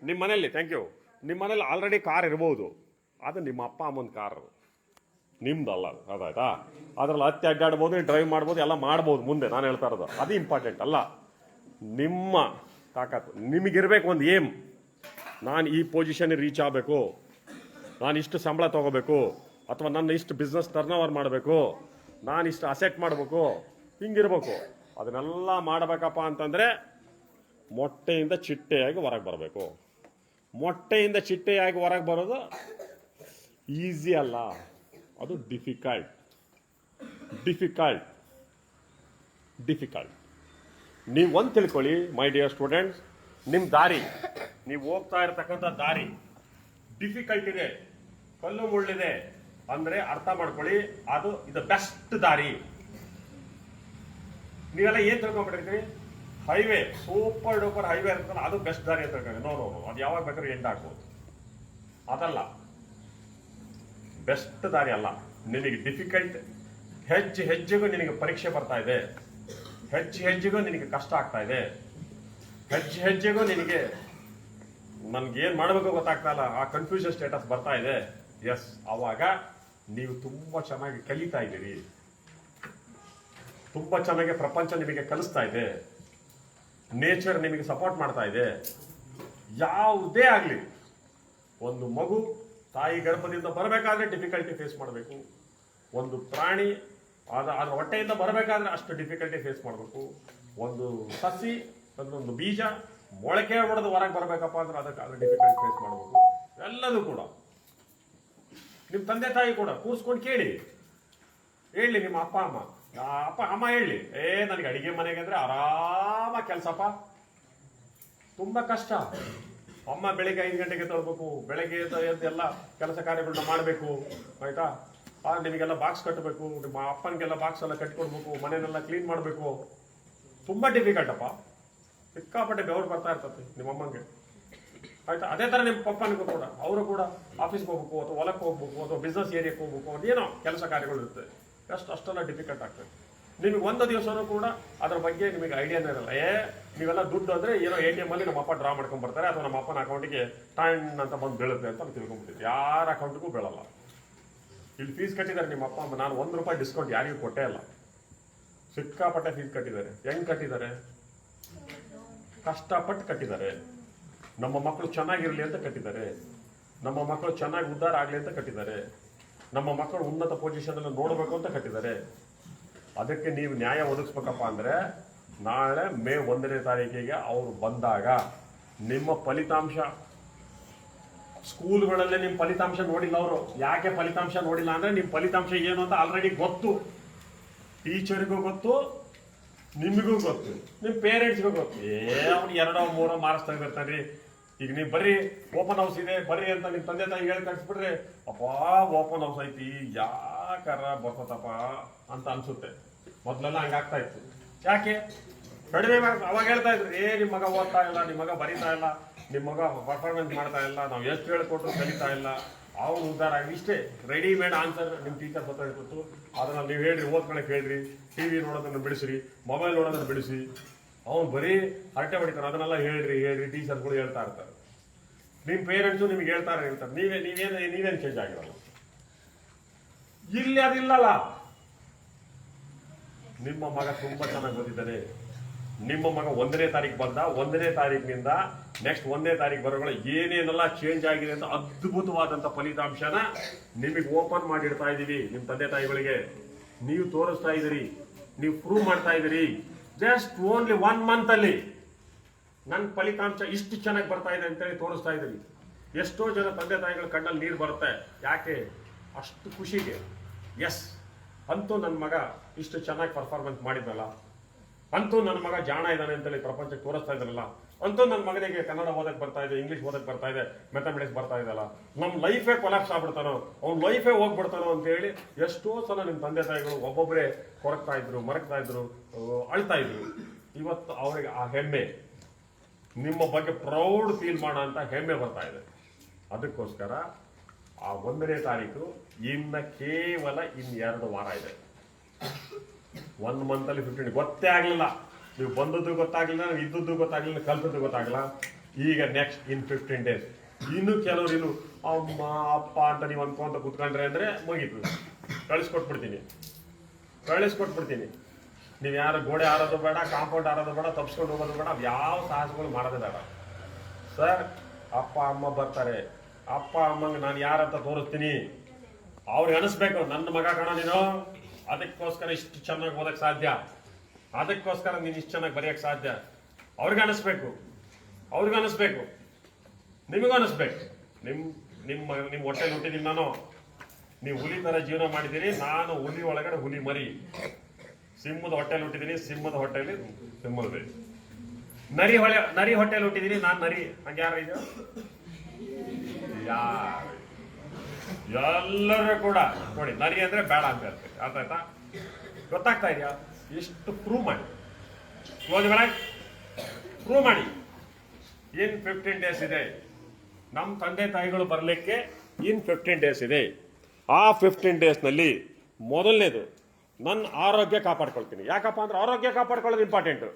ನಿಮ್ಮ ಮನೇಲಿ ಆಲ್ರೆಡಿ ಕಾರ್ ಇರ್ಬೋದು, ಅದು ನಿಮ್ಮ ಅಪ್ಪ ಅಮ್ಮನ ಕಾರು, ನಿಮ್ದಲ್ಲ. ಅದಾಯ್ತಾ? ಅದರಲ್ಲಿ ಹತ್ತಿ ಅಡ್ಡಾಡ್ಬೋದು, ಡ್ರೈವ್ ಮಾಡ್ಬೋದು, ಎಲ್ಲ ಮಾಡ್ಬೋದು ಮುಂದೆ. ನಾನು ಹೇಳ್ತಾ ಇರೋದು ಅದು ಇಂಪಾರ್ಟೆಂಟ್ ಅಲ್ಲ. ನಿಮ್ಮ ತಾಕತ್ತು ನಿಮಗಿರ್ಬೇಕು, ಒಂದು ಏಮ್. ನಾನು ಈ ಪೊಸಿಷನ್ ರೀಚ್ ಆಗಬೇಕು, ನಾನು ಇಷ್ಟು ಸಂಬಳ ತೊಗೋಬೇಕು, ಅಥವಾ ನನ್ನ ಇಷ್ಟು ಬಿಸ್ನೆಸ್ ಟರ್ನ್ ಓವರ್ ಮಾಡಬೇಕು, ನಾನು ಇಷ್ಟು ಅಸೆಟ್ ಮಾಡಬೇಕು, ಹಿಂಗಿರ್ಬೇಕು. ಅದನ್ನೆಲ್ಲ ಮಾಡಬೇಕಪ್ಪ ಅಂತಂದರೆ ಮೊಟ್ಟೆಯಿಂದ ಚಿಟ್ಟೆಯಾಗಿ ಹೊರಗೆ ಬರಬೇಕು. ಮೊಟ್ಟೆಯಿಂದ ಚಿಟ್ಟೆಯಾಗಿ ಹೊರಗೆ ಬರೋದು ಈಸಿ ಅಲ್ಲ, ಅದು ಡಿಫಿಕಲ್ಟ್. ನೀವು ಒಂದು ತಿಳ್ಕೊಳ್ಳಿ ಮೈ ಡಿಯರ್ ಸ್ಟೂಡೆಂಟ್ಸ್, ನಿಮ್ಮ ದಾರಿ, ನೀವು ಹೋಗ್ತಾ ಇರ್ತಕ್ಕಂಥ ದಾರಿ ಡಿಫಿಕಲ್ಟ್ ಇದೆ, ಕಲ್ಲು ಮುಳ್ಳಿದೆ ಅಂದರೆ ಅರ್ಥ ಮಾಡ್ಕೊಳ್ಳಿ, ಅದು ಇದು ಬೆಸ್ಟ್ ದಾರಿ. ನೀವೆಲ್ಲ ಏನು ತಿಳ್ಕೊಂಡ್ಬಿಟ್ಟಿರ್ತೀವಿ, ಹೈವೇ ಸೂಪರ್ ಡೂಪರ್ ಹೈವೇ ಇರ್ತಲ್ಲ, ಅದು ಬೆಸ್ಟ್ ದಾರಿ ಅಂತ ತಿಳ್ಕೊಂಡು. ನೋ ಅದು ಯಾವಾಗ ಬೇಕಾದ್ರೂ ಎಂಡ್ ಆಗ್ಬೋದು. ಅದಲ್ಲ, ಬೆಸ್ಟ್ ದಾರಿ ಅಲ್ಲ. ನಿನಗೆ ಡಿಫಿಕಲ್ಟ್, ಹೆಜ್ಜೆಗೂ ನಿನಗೆ ಪರೀಕ್ಷೆ ಬರ್ತಾ ಇದೆ, ಹೆಜ್ಜೆಗೂ ನಿನಗೆ ಕಷ್ಟ ಆಗ್ತಾ ಇದೆ, ಹೆಜ್ಜೆಗೂ ನಿನಗೆ ನನ್ಗೇನು ಮಾಡಬೇಕು ಗೊತ್ತಾಗ್ತಾ ಇಲ್ಲ, ಆ ಕನ್ಫ್ಯೂಷನ್ ಸ್ಟೇಟಸ್ ಬರ್ತಾ ಇದೆ. ಎಸ್, ಆವಾಗ ನೀವು ತುಂಬ ಚೆನ್ನಾಗಿ ಕಲಿತಾ ಇದ್ದೀರಿ, ತುಂಬ ಚೆನ್ನಾಗಿ ಪ್ರಪಂಚ ನಿಮಗೆ ಕಲಿಸ್ತಾ ಇದೆ, ನೇಚರ್ ನಿಮಗೆ ಸಪೋರ್ಟ್ ಮಾಡ್ತಾ ಇದೆ. ಯಾವುದೇ ಆಗಲಿ, ಒಂದು ಮಗು ತಾಯಿ ಗರ್ಭದಿಂದ ಬರಬೇಕಾದ್ರೆ ಡಿಫಿಕಲ್ಟಿ ಫೇಸ್ ಮಾಡಬೇಕು, ಒಂದು ಪ್ರಾಣಿ ಅದರ ಹೊಟ್ಟೆಯಿಂದ ಬರಬೇಕಾದ್ರೆ ಅಷ್ಟು ಡಿಫಿಕಲ್ಟಿ ಫೇಸ್ ಮಾಡಬೇಕು, ಒಂದು ಸಸಿ ಒಂದು ಬೀಜ ಮೊಳಕೆ ಹೊಡೆದು ಹೊರಗೆ ಬರಬೇಕಪ್ಪ ಅಂದ್ರೆ ಅದಕ್ಕೆ ಡಿಫಿಕಲ್ಟಿ ಫೇಸ್ ಮಾಡಬೇಕು. ಎಲ್ಲದೂ ಕೂಡ ನಿಮ್ಮ ತಂದೆ ತಾಯಿ ಕೂಡ ಕೂರಿಸ್ಕೊಂಡು ಕೇಳಿ, ಹೇಳಿ ನಿಮ್ಮ ಅಪ್ಪ ಅಮ್ಮ ಹೇಳಿ, ನನಗೆ ಅಡಿಗೆ ಮನೆಗೆ ಅಂದ್ರೆ ಆರಾಮ ಕೆಲಸಪ್ಪ, ತುಂಬ ಕಷ್ಟ, ಅಮ್ಮ ಬೆಳಿಗ್ಗೆ 5 ಗಂಟೆಗೆ ತೊಳ್ಬೇಕು, ಬೆಳಗ್ಗೆ ಎದ್ದೆಲ್ಲ ಕೆಲಸ ಕಾರ್ಯಗಳನ್ನ ಮಾಡಬೇಕು, ಆಯ್ತಾ? ನಿಮಗೆಲ್ಲ ಬಾಕ್ಸ್ ಕಟ್ಟಬೇಕು, ನಿಮ್ಮ ಅಪ್ಪನಿಗೆಲ್ಲ ಬಾಕ್ಸ್ ಎಲ್ಲ ಕಟ್ಕೊಡ್ಬೇಕು, ಮನೆಯನ್ನೆಲ್ಲ ಕ್ಲೀನ್ ಮಾಡಬೇಕು. ತುಂಬಾ ಡಿಫಿಕಲ್ಟ್ ಅಪ್ಪ, ಸಿಕ್ಕಾಪಟ್ಟೆ ಬೆವರು ಬರ್ತಾ ಇರ್ತದೆ ನಿಮ್ಮ ಅಮ್ಮಂಗೆ, ಆಯ್ತಾ? ಅದೇ ತರ ನಿಮ್ಮ ಪಪ್ಪನಿಗೂ ಕೂಡ, ಅವರು ಕೂಡ ಆಫೀಸ್ಗೆ ಹೋಗ್ಬೇಕು ಅಥವಾ ಹೊಲಕ್ಕೆ ಹೋಗ್ಬೇಕು ಅಥವಾ ಬಿಸ್ನೆಸ್ ಏರಿಯಾಕ್ಕೆ ಹೋಗ್ಬೇಕು, ಅದೇನೋ ಕೆಲಸ ಕಾರ್ಯಗಳು ಇರುತ್ತೆ. ಅಷ್ಟೆಲ್ಲ ಡಿಫಿಕಲ್ಟ್ ಆಗ್ತದೆ. ನಿಮಗೆ ಒಂದು ದಿವಸನೂ ಕೂಡ ಅದ್ರ ಬಗ್ಗೆ ನಿಮಗೆ ಐಡಿಯಾನೇ ಇರಲ್ಲ. ನೀವೆಲ್ಲ ದುಡ್ಡು ಅಂದ್ರೆ ಏನೋ ATM ಅಲ್ಲಿ ನಮ್ಮ ಅಪ್ಪ ಡ್ರಾ ಮಾಡ್ಕೊಂಡ್ ಬರ್ತಾರೆ ಅಥವಾ ನಮ್ಮ ಅಪ್ಪನ ಅಕೌಂಟಿಗೆ ಟೈಮ್ ಅಂತ ಬಂದು ಬೀಳುತ್ತೆ ಅಂತ ತಿಳ್ಕೊಂಡ್ಬಿಟ್ಟಿದ್ವಿ. ಯಾರ ಅಕೌಂಟಿಗೂ ಬೀಳಲ್ಲ. ಇಲ್ಲಿ ಫೀಸ್ ಕಟ್ಟಿದ್ದಾರೆ ನಿಮ್ಮ ಅಪ್ಪ ಅಮ್ಮ. ನಾನು ₹1 ಡಿಸ್ಕೌಂಟ್ ಯಾರಿಗೂ ಕೊಟ್ಟೇ ಇಲ್ಲ. ಸಿಕ್ಕಾಪಟ್ಟೆ ಫೀಸ್ ಕಟ್ಟಿದ್ದಾರೆ. ಹೆಂಗ್ ಕಟ್ಟಿದ್ದಾರೆ? ಕಷ್ಟಪಟ್ಟು ಕಟ್ಟಿದ್ದಾರೆ. ನಮ್ಮ ಮಕ್ಕಳು ಚೆನ್ನಾಗಿರ್ಲಿ ಅಂತ ಕಟ್ಟಿದ್ದಾರೆ. ನಮ್ಮ ಮಕ್ಕಳು ಚೆನ್ನಾಗಿ ಉದ್ಧಾರ ಆಗ್ಲಿ ಅಂತ ಕಟ್ಟಿದ್ದಾರೆ. ನಮ್ಮ ಮಕ್ಕಳು ಉನ್ನತ ಪೊಸಿಷನ್ ಅಲ್ಲಿ ನೋಡಬೇಕು ಅಂತ ಕಟ್ಟಿದ್ದಾರೆ. ಅದಕ್ಕೆ ನೀವು ನ್ಯಾಯ ಒದಗಿಸ್ಬೇಕಪ್ಪ ಅಂದ್ರೆ ನಾಳೆ ಮೇ 1ನೇ ತಾರೀಕಿಗೆ ಅವರು ಬಂದಾಗ ನಿಮ್ಮ ಫಲಿತಾಂಶ, ಸ್ಕೂಲ್ಗಳಲ್ಲೇ ನಿಮ್ಮ ಫಲಿತಾಂಶ ನೋಡಿಲ್ಲ ಅವರು. ಯಾಕೆ ಫಲಿತಾಂಶ ನೋಡಿಲ್ಲ ಅಂದ್ರೆ ನಿಮ್ಮ ಫಲಿತಾಂಶ ಏನು ಅಂತ ಆಲ್ರೆಡಿ ಗೊತ್ತು. ಟೀಚರ್ಗೂ ಗೊತ್ತು, ನಿಮಗೂ ಗೊತ್ತು, ನಿಮ್ಮ ಪೇರೆಂಟ್ಸ್ಗೂ ಗೊತ್ತು. ಅವ್ನು 2-3 ಮಾರ್ಕ್ಸ್ ತೆಗೆದಿರ್ತಾನ್ರಿ. ಈಗ ನೀವು ಬರ್ರಿ ಓಪನ್ ಹೌಸ್ ಇದೆ ಬರ್ರಿ ಅಂತ ನಿಮ್ಮ ತಂದೆ ತಾಯಿ ಹೇಳಿ ಕಳಿಸ್ಬಿಟ್ರೆ, ಅಪ್ಪ ಓಪನ್ ಹೌಸ್ ಐತಿ ಯಾಕಾರ ಬರ್ತದಪ್ಪ ಅಂತ ಅನ್ಸುತ್ತೆ. ಮೊದ್ಲೆಲ್ಲ ಹಂಗಾಗ್ತಾ ಇತ್ತು. ಯಾಕೆ? ಕಡಿಮೆ ಅವಾಗ ಹೇಳ್ತಾ ಇದ್ರು, ನಿಮ್ಮ ಮಗ ಓದ್ತಾ ಇಲ್ಲ, ನಿಮ್ಮ ಮಗ ಬರೀತಾ ಇಲ್ಲ, ನಿಮ್ಮ ಮಗ ಪರ್ಫಾರ್ಮೆನ್ಸ್ ಮಾಡ್ತಾ ಇಲ್ಲ, ನಾವು ಎಷ್ಟು ಹೇಳ್ಕೊಟ್ರು ಕಲಿತಾ ಇಲ್ಲ, ಅವ್ನು ಉದ್ಧಾರ ಆಗಿ ಇಷ್ಟೇ ರೆಡಿಮೇಡ್ ಆನ್ಸರ್ ನಿಮ್ಮ ಟೀಚರ್ ಗೊತ್ತಾಗಿತ್ತು. ಅದನ್ನ ನೀವು ಹೇಳ್ರಿ, ಓದ್ಕೊಳಕ್ ಹೇಳ್ರಿ, TV ನೋಡೋದನ್ನ ಬಿಡಿಸ್ರಿ, ಮೊಬೈಲ್ ನೋಡೋದನ್ನ ಬಿಡಿಸಿ. ಅವ್ನು ಬರೀ ಹರಟೆ ಹೊಡಿತಾನೆ. ಅದನ್ನೆಲ್ಲ ಹೇಳ್ರಿ ಟೀಚರ್ಸ್ಗಳು ಹೇಳ್ತಾ ಇರ್ತಾರೆ. ನಿಮ್ಮ ಪೇರೆಂಟ್ಸು ನಿಮ್ಗೆ ಹೇಳ್ತಾರೆ. ನೀವೇನು ಚೇಂಜ್ ಆಗಿರಲ್ಲ. ಇಲ್ಲಿ ಅದಿಲ್ಲಲ್ಲ. ನಿಮ್ಮ ಮಗ ತುಂಬಾ ಚೆನ್ನಾಗಿ ಓದಿದ್ದಾನೆ. ನಿಮ್ಮ ಮಗ 1ನೇ ತಾರೀಕು ಬಂದ, 1ನೇ ತಾರೀಕಿನಿಂದ ನೆಕ್ಸ್ಟ್ 1ನೇ ತಾರೀಕು ಬರೋಗಳ ಏನೇನೆಲ್ಲ ಚೇಂಜ್ ಆಗಿದೆ ಅಂತ ಅದ್ಭುತವಾದಂತ ಫಲಿತಾಂಶನ ನಿಮಗೆ ಓಪನ್ ಮಾಡಿಡ್ತಾ ಇದೀವಿ. ನಿಮ್ಮ ತಂದೆ ತಾಯಿಗಳಿಗೆ ನೀವು ತೋರಿಸ್ತಾ ಇದ್ದೀರಿ, ನೀವು ಪ್ರೂವ್ ಮಾಡ್ತಾ ಇದ್ದೀರಿ. ಜಸ್ಟ್ ಓನ್ಲಿ 1 ಮಂತ್ ಅಲ್ಲಿ ನನ್ನ ಫಲಿತಾಂಶ ಇಷ್ಟು ಚೆನ್ನಾಗಿ ಬರ್ತಾ ಇದೆ ಅಂತೇಳಿ ತೋರಿಸ್ತಾ ಇದ್ದೀರಿ. ಎಷ್ಟೋ ಜನ ತಂದೆ ತಾಯಿಗಳ ಕಣ್ಣಲ್ಲಿ ನೀರು ಬರುತ್ತೆ. ಯಾಕೆ? ಅಷ್ಟು ಖುಷಿಗೆ. ಎಸ್, ಅಂತೂ ನನ್ನ ಮಗ ಇಷ್ಟು ಚೆನ್ನಾಗಿ ಪರ್ಫಾರ್ಮೆನ್ಸ್ ಮಾಡಿದ್ನಲ್ಲ, ಅಂತೂ ನನ್ನ ಮಗ ಜಾಣ ಇದ್ದಾನೆ ಅಂತೇಳಿ ಪ್ರಪಂಚಕ್ಕೆ ತೋರಿಸ್ತಾ ಇದ್ರಲ್ಲ, ಅಂತೂ ನನ್ನ ಮಗನಿಗೆ ಕನ್ನಡ ಓದಕ್ಕೆ ಬರ್ತಾ ಇದೆ, ಇಂಗ್ಲೀಷ್ ಓದಕ್ಕೆ ಬರ್ತಾ ಇದೆ, ಮ್ಯಾಥಮೆಟಿಕ್ಸ್ ಬರ್ತಾ ಇದೆಯಲ್ಲ, ನಮ್ಮ ಲೈಫೇ ಕೊಲಾಪ್ಸ್ ಆಗ್ಬಿಡ್ತಾನೋ, ಅವ್ನ ಲೈಫೇ ಹೋಗ್ಬಿಡ್ತಾನೋ ಅಂತೇಳಿ ಎಷ್ಟೋ ಸಲ ನಿಮ್ಮ ತಂದೆ ತಾಯಿಗಳು ಒಬ್ಬೊಬ್ಬರೇ ಕೊರಗ್ತಾ ಇದ್ರು, ಮರಗ್ತಾ ಇದ್ರು, ಅಳ್ತಾ ಇದ್ರು. ಇವತ್ತು ಅವರಿಗೆ ಆ ಹೆಮ್ಮೆ, ನಿಮ್ಮ ಬಗ್ಗೆ ಪ್ರೌಡ್ ಫೀಲ್ ಮಾಡೋ ಅಂತ ಹೆಮ್ಮೆ ಬರ್ತಾ ಇದೆ. ಅದಕ್ಕೋಸ್ಕರ ಆ 1ನೇ ತಾರೀಕು ಕೇವಲ 2 ವಾರ ಇದೆ. 1 ಮಂತ್ ಅಲ್ಲಿ 15 ಗೊತ್ತೇ ಆಗ್ಲಿಲ್ಲ. ನೀವು ಬಂದದ್ದು ಗೊತ್ತಾಗ್ಲಿಲ್ಲ, ನೀವು ಇದ್ದದ್ದು ಗೊತ್ತಾಗ್ಲಿಲ್ಲ, ಕಲ್ತದ್ದು ಗೊತ್ತಾಗಲ್ಲ. ಈಗ ನೆಕ್ಸ್ಟ್ 15 days ಇನ್ನು ಕೆಲವರು ಅಮ್ಮ ಅಪ್ಪ ಅಂತ ನೀವು ಅನ್ಕೊಂತ ಕುತ್ಕೊಂಡ್ರೆ ಅಂದ್ರೆ ಮುಗೀತು. ಕಳಿಸ್ಕೊಟ್ಬಿಡ್ತೀನಿ. ನೀವು ಯಾರು ಗೋಡೆ ಆರೋದು ಬೇಡ, ಕಾಂಪೌಂಡ್ ಆರೋದು ಬೇಡ, ತಪ್ಸ್ಕೊಂಡು ಹೋಗೋದು ಬೇಡ, ಯಾವ ಸಾಹಸಗಳು ಮಾಡೋದೇ ಬೇಡ. ಸರ್, ಅಪ್ಪ ಅಮ್ಮ ಬರ್ತಾರೆ. ಅಪ್ಪ ಅಮ್ಮಂಗೆ ನಾನು ಯಾರಂತ ತೋರಿಸ್ತೀನಿ. ಅವ್ರಿಗೆ ಅನಿಸ್ಬೇಕು, ನನ್ನ ಮಗ ಕಣ ನೀನು, ಅದಕ್ಕೋಸ್ಕರ ಇಷ್ಟು ಚೆನ್ನಾಗಿ ಓದಕ್ಕೆ ಸಾಧ್ಯ, ಅದಕ್ಕೋಸ್ಕರ ನೀನು ಇಷ್ಟು ಚೆನ್ನಾಗಿ ಬರೆಯಕ್ಕೆ ಸಾಧ್ಯ. ಅವ್ರಿಗೆ ಅನಿಸ್ಬೇಕು, ನಿಮಗೂ ಅನಿಸ್ಬೇಕು. ನಿಮ್ಮ ಹೊಟ್ಟೆಲಿ ಹುಟ್ಟಿದ್ದೀನಿ ನಾನು. ನೀವು ಹುಲಿ ತರ ಜೀವನ ಮಾಡಿದ್ದೀರಿ, ನಾನು ಹುಲಿ ಒಳಗಡೆ ಹುಲಿ ಮರಿ. ಸಿಂಹದ ಹೊಟ್ಟೆಲಿ ಹುಟ್ಟಿದ್ದೀನಿ, ಸಿಂಹದ ಹೊಟ್ಟೆಲಿ ಸಿಂಹದ. ನರಿ ಹೊಟ್ಟೆಲಿ ಹುಟ್ಟಿದ್ದೀನಿ, ನಾನು ನರಿ. ಹಂಗೆ ಯಾರು ಇದೆಯೋ ಎಲ್ಲರೂ ಕೂಡ ನೋಡಿ, ನರಿ ಅಂದ್ರೆ ಬೇಡ ಅಂತ ಹೇಳ್ತೀವಿ. ಅರ್ಥ ಆಯ್ತಾ? ಗೊತ್ತಾಗ್ತಾ ಇದೆಯಾ? ಎಷ್ಟು ಪ್ರೂವ್ ಮಾಡಿ, ಪ್ರೂವ್ ಮಾಡಿ. 15 days ಇದೆ. ನಮ್ಮ ತಂದೆ ತಾಯಿಗಳು ಬರಲಿಕ್ಕೆ 15 days ಇದೆ. ಆ 15 daysನಲ್ಲಿ ಮೊದಲನೇದು ನನ್ನ ಆರೋಗ್ಯ ಕಾಪಾಡ್ಕೊಳ್ತೀನಿ. ಯಾಕಪ್ಪ ಅಂದ್ರೆ ಆರೋಗ್ಯ ಕಾಪಾಡ್ಕೊಳ್ಳೋದು ಇಂಪಾರ್ಟೆಂಟು.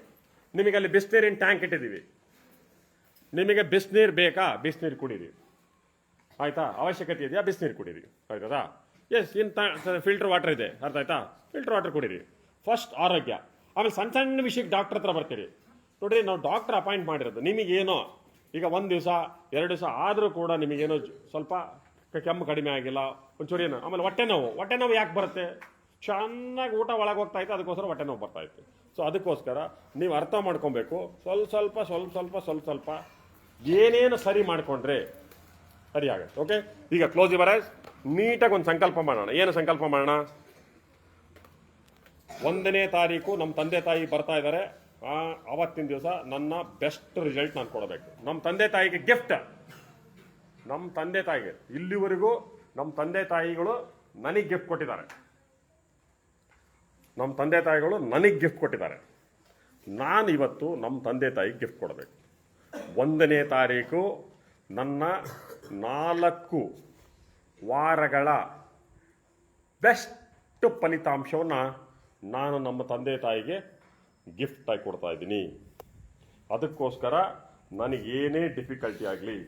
ನಿಮಗೆ ಅಲ್ಲಿ ಬಿಸಿನೀರಿನ ಟ್ಯಾಂಕ್ ಇಟ್ಟಿದ್ದೀವಿ. ನಿಮಗೆ ಬಿಸಿನೀರು ಬೇಕಾ? ಬಿಸಿನೀರು ಕುಡೀರಿ. ಆಯ್ತಾ? ಅವಶ್ಯಕತೆ ಇದೆಯಾ? ಬಿಸಿನೀರು ಕುಡೀರಿ. ಆಯ್ತದಾ? ಎಸ್, ಫಿಲ್ಟರ್ ವಾಟರ್ ಇದೆ. ಅರ್ಥ ಆಯ್ತಾ? ಫಿಲ್ಟರ್ ವಾಟರ್ ಕುಡೀರಿ. ಫಸ್ಟ್ ಆರೋಗ್ಯ. ಆಮೇಲೆ ಸಣ್ಣ ವಿಷಯಕ್ಕೆ ಡಾಕ್ಟರ್ ಹತ್ರ ಬರ್ತೀರಿ. ನೋಡ್ರಿ, ನಾವು ಡಾಕ್ಟರ್ ಅಪಾಯಿಂಟ್ ಮಾಡಿರೋದು ನಿಮಗೇನೋ ಈಗ 1 ದಿವಸ 2 ದಿವಸ ಆದರೂ ಕೂಡ ನಿಮಗೇನೋ ಸ್ವಲ್ಪ ಕೆಮ್ಮು ಕಡಿಮೆ ಆಗಿಲ್ಲ, ಒಂಚೂರು ಏನೋ. ಆಮೇಲೆ ಹೊಟ್ಟೆ ನೋವು ಯಾಕೆ ಬರುತ್ತೆ? ಚೆನ್ನಾಗಿ ಊಟ ಒಳಗೆ ಹೋಗ್ತಾ ಇತ್ತು, ಅದಕ್ಕೋಸ್ಕರ ಹೊಟ್ಟೆ ನೋವು ಬರ್ತಾ ಇತ್ತು. ಸೊ ಅದಕ್ಕೋಸ್ಕರ ನೀವು ಅರ್ಥ ಮಾಡ್ಕೊಬೇಕು. ಸ್ವಲ್ಪ ಏನೇನು ಸರಿ ಮಾಡಿಕೊಂಡ್ರೆ ಸರಿ ಆಗುತ್ತೆ. ಓಕೆ, ಈಗ ಕ್ಲೋಸ್ ಯುವರ್ ಐಸ್. ನೀಟಾಗಿ ಒಂದು ಸಂಕಲ್ಪ ಮಾಡೋಣ. ಏನು ಸಂಕಲ್ಪ ಮಾಡೋಣ? 1ನೇ ತಾರೀಕು ನಮ್ಮ ತಂದೆ ತಾಯಿ ಬರ್ತಾ ಇದ್ದಾರೆ. ಆವತ್ತಿನ ದಿವಸ ನನ್ನ ಬೆಸ್ಟ್ ರಿಸಲ್ಟ್ ನಾನು ಕೊಡಬೇಕು. ನಮ್ಮ ತಂದೆ ತಾಯಿಗೆ ಗಿಫ್ಟ್, ನಮ್ಮ ತಂದೆ ತಾಯಿಗೆ ಇಲ್ಲಿವರೆಗೂ ನಮ್ಮ ತಂದೆ ತಾಯಿಗಳು ನನಗೆ ಗಿಫ್ಟ್ ಕೊಟ್ಟಿದ್ದಾರೆ. ನಮ್ಮ ತಂದೆ ತಾಯಿಗಳು ನನಗೆ ಗಿಫ್ಟ್ ಕೊಟ್ಟಿದ್ದಾರೆ. ನಾನು ಇವತ್ತು ನಮ್ಮ ತಂದೆ ತಾಯಿಗೆ ಗಿಫ್ಟ್ ಕೊಡಬೇಕು. 1ನೇ ತಾರೀಕು ನನ್ನ 4 ವಾರಗಳ ಬೆಸ್ಟ್ ಫಲಿತಾಂಶವನ್ನು ನಾನು ನಮ್ಮ ತಂದೆ ತಾಯಿಗೆ ಗಿಫ್ಟಾಗಿ ಕೊಡ್ತಾ ಇದ್ದೀನಿ. ಅದಕ್ಕೋಸ್ಕರ ನನಗೇನೇ ಡಿಫಿಕಲ್ಟಿ ಆಗಲಿ,